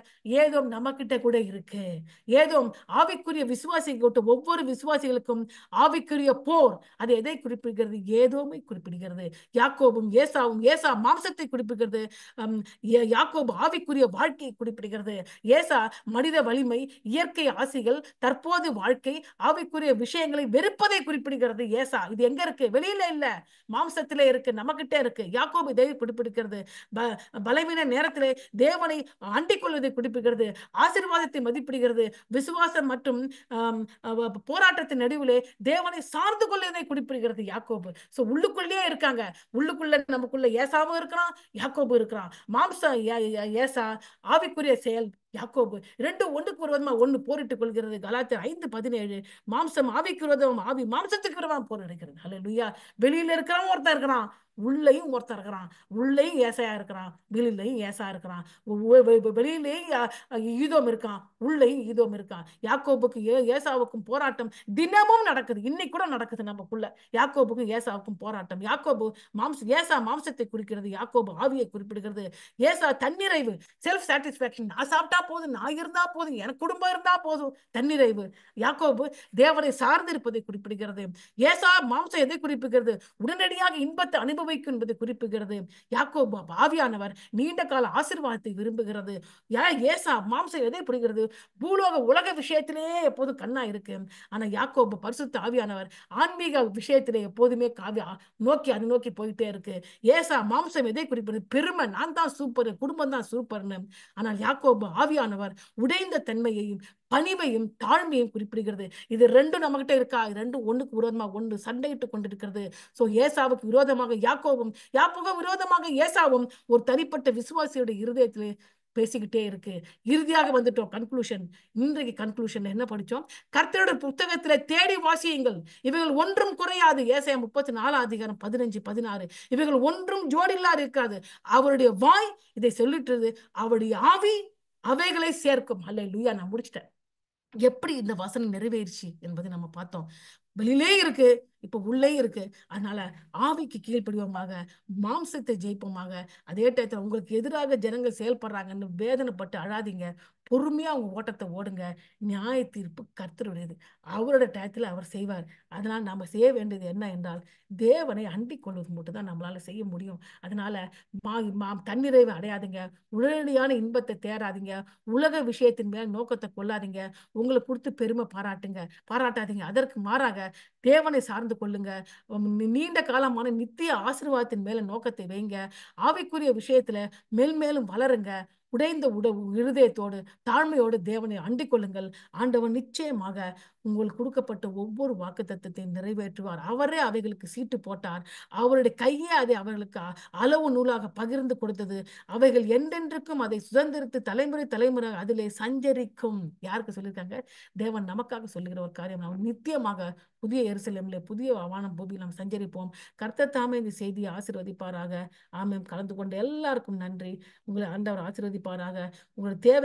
ஏதோம் நம்ம கிட்ட கூட இருக்கு. ஏதோம் ஆவிக்குரிய விசுவாசிகள், ஒவ்வொரு விசுவாசிகளுக்கும் ஆவிக்குரிய போர். அது எதை குறிப்பிடுகிறது? ஏதோமை குறிப்பிடுகிறது. யாக்கோபும் ஏசாவும், ஏசா மாம்சத்தை குறிப்பிடுகிறது, யாக்கோபு ஆவிக்குரிய வாழ்க்கையை குறிப்பிடுகிறது. ஏசா மனித வலிமை, இயற்கை ஆசைகள், தற்போது வாழ்க்கை, ஆவிக்குரிய விஷயங்களை வெறுப்பதை குறிப்பிடுகிறது. ஏசா இது எங்க இருக்கு? வெளியில இல்ல, மாம்சத்திலே இருக்கு, நமக்கிட்ட இருக்கு. யாக்கோபு இதை குறிப்பிடுகிறது. பலவீன நேரத்திலே தேவனை அண்டிக் கொள்வதை குறிப்பிடுகிறது. ஆசீர்வாதத்தை மதிப்பிடுகிறது. விசுவாசம் மற்றும் போராட்டத்தின் நடுவிலே தேவனை சார்ந்து கொள்வதை குறிப்பிடுகிறது யாக்கோபு. சோ உள்ளுக்குள்ளே இருக்காங்க. உள்ளுக்குள்ள நமக்குள்ள ஏசாவும் இருக்கிறான், யாக்கோபு இருக்கிறான். மாம்சம் ஏசா, ஆவிக்குரிய செயல் யாக்கோபு. ரெண்டு ஒன்றுக்கு விரோதமா ஒண்ணு போரிட்டுக் கொள்கிறது. கலாத்தியர் 5:17. மாம்சம் ஆவிக்கு விரோதம், ஆவி மாம்சத்துக்கு விரோதமா போரிடுகிறது. ஹல்லேலூயா. வெளியில இருக்கிறவன் ஒருத்தர் இருக்கிறான், உள்ளேயும் ஒருத்தர் இருக்கிறான். உள்ளேயும் ஏசாயா இருக்கிறான், வெளியிலையும் ஏசா இருக்கிறான். வெளியிலேயும் ஈதோம் இருக்கான், உள்ளேயும் ஈதோம் இருக்கான். யாக்கோபுக்கு ஏசாவுக்கும் போராட்டம் தினமும் நடக்குது. இன்னைக்கு கூட நடக்குது நமக்குள்ள. யாக்கோபுக்கும் ஏசாவுக்கும் போராட்டம். யாக்கோபு ஏசா மாம்சத்தை குறிக்கிறது, யாக்கோபு ஆவியை குறிப்பிடுகிறது. ஏசா தன்னிறைவு, செல்ஃப் சாட்டிஸ்பாக்சன். நான் சாப்பிட்டா போதும், நான் இருந்தா போதும், எனக்கு குடும்பம் இருந்தா போதும், தன்னிறைவு. யாக்கோபு தேவனை சார்ந்து இருப்பதை குறிப்பிடுகிறது. ஏசா மாம்சம் எதை குறிப்பிடுகிறது? உடனடியாக இன்பத்தை அனுபவிக்கும் என்பதை குறிப்பிடுகிறது. யாக்கோபு ஆவியானவர் நீண்ட கால ஆசீர்வாதத்தை விரும்புகிறது. ஏசா மாம்சம் எதை புரிகிறது? பூலோக உலக விஷயத்திலே எப்போதும் கண்ணா இருக்கு. ஆனா யாக்கோபு பரிசுத்த ஆவியானவர் ஆன்மீக விஷயத்திலே எப்போதுமே நோக்கி அது நோக்கி போயிட்டே இருக்கு. ஏசா மாம்சம் எதை குறிப்பிடுறது? பெருமை, நான் தான் சூப்பர், குடும்பம் தான் சூப்பர்னு. ஆனால் யாக்கோபு ஆவியானவர் உடைந்த தன்மையையும் பணிவையும் தாழ்மையும் குறிப்பிடுகிறது. இது ரெண்டும் நம்மகிட்ட இருக்கா? ரெண்டும் ஒண்ணுக்கு விரோதமா ஒன்று சண்டையிட்டு கொண்டிருக்கிறது. சோ ஏசாவுக்கு விரோதமாக யாக்கோபும், யாக்கோபு விரோதமாக ஏசாவும் ஒரு தனிப்பட்ட விசுவாசியோட இருதயத்திலே பேசிக்கிட்டே இருக்கு. இறுதியாக வந்துட்டோம் கன்க்ளூஷன். இன்றைக்கு கன்க்ளூஷன் என்ன படிச்சோம்? கர்த்தருடைய புத்தகத்திலே தேடி வாசியுங்கள், இவைகள் ஒன்றும் குறையாது. ஏசாயா 34:15-16. இவைகள் ஒன்றும் ஜோடில்லா இருக்காது. அவருடைய வாய் இதை சொல்லிட்டு, அவருடைய ஆவி அவைகளை சேர்க்கும். அல்லேலூயா. நான் முடிச்சிட்டேன். எப்படி இந்த வசனம் நிறைவேறிச்சு என்பதை நம்ம பார்த்தோம். வெளியிலே இருக்கு, இப்ப உள்ளே இருக்கு. அதனால ஆவிக்கு கீழ்ப்படிவோமாக, மாம்சத்தை ஜெயிப்போமாக. அதே டயத்துல உங்களுக்கு எதிராக ஜனங்கள் செயல்படுறாங்கன்னு வேதனைப்பட்டு அழாதீங்க. பொறுமையா உங்க ஓட்டத்தை ஓடுங்க. நியாய தீர்ப்பு கர்த்தருடையது. அவரோட டயத்துல அவர் செய்வார். அதனால நாம செய்ய வேண்டியது என்ன என்றால், தேவனை அண்டிக் கொள்வது மட்டும் தான் நம்மளால செய்ய முடியும். அதனால தன்னிறைவை அடையாதீங்க, உடனடியான இன்பத்தை தேடாதீங்க, உலக விஷயத்தின் மேல் நோக்கத்தை கொள்ளாதீங்க, உங்களை கொடுத்து பெருமை பாராட்டாதீங்க. அதற்கு மாறாக தேவனை சார்ந்து கொள்ளுங்க. நீண்ட காலமான நித்திய ஆசீர்வாதத்தின் மேல நோக்கத்தை வைங்க. ஆவிக்குரிய விஷயத்துல மேல்மேலும் வளருங்க. உடைந்த இருதயத்தோடு தாழ்மையோடு தேவனை அண்டிக் கொள்ளுங்கள். ஆண்டவன் நிச்சயமாக உங்களுக்கு கொடுக்கப்பட்ட ஒவ்வொரு வாக்குத்தத்தத்தை நிறைவேற்றுவார். அவரே அவைகளுக்கு சீட்டு போட்டார். அவருடைய கையே அதை அவர்களுக்கு அளவு நூலாக பகிர்ந்து கொடுத்தது. அவைகள் என்றென்றுக்கும் அதை சுதந்திரித்து தலைமுறை தலைமுறை அதிலே சஞ்சரிக்கும். யாருக்கு சொல்லியிருக்காங்க? தேவன் நமக்காக சொல்லுகிற ஒரு காரியம். நாம் நித்தியமாக புதிய எருசலேமிலே புதிய வானம் பூமியில் நாம் சஞ்சரிப்போம். கர்த்தர் தாமே இந்த செய்தியை ஆசீர்வதிப்பாராக. ஆமென். கலந்து கொண்ட எல்லாருக்கும் நன்றி. உங்களை ஆண்டவர் ஆசீர்வதிப்பாராக. உங்களுடைய தேவை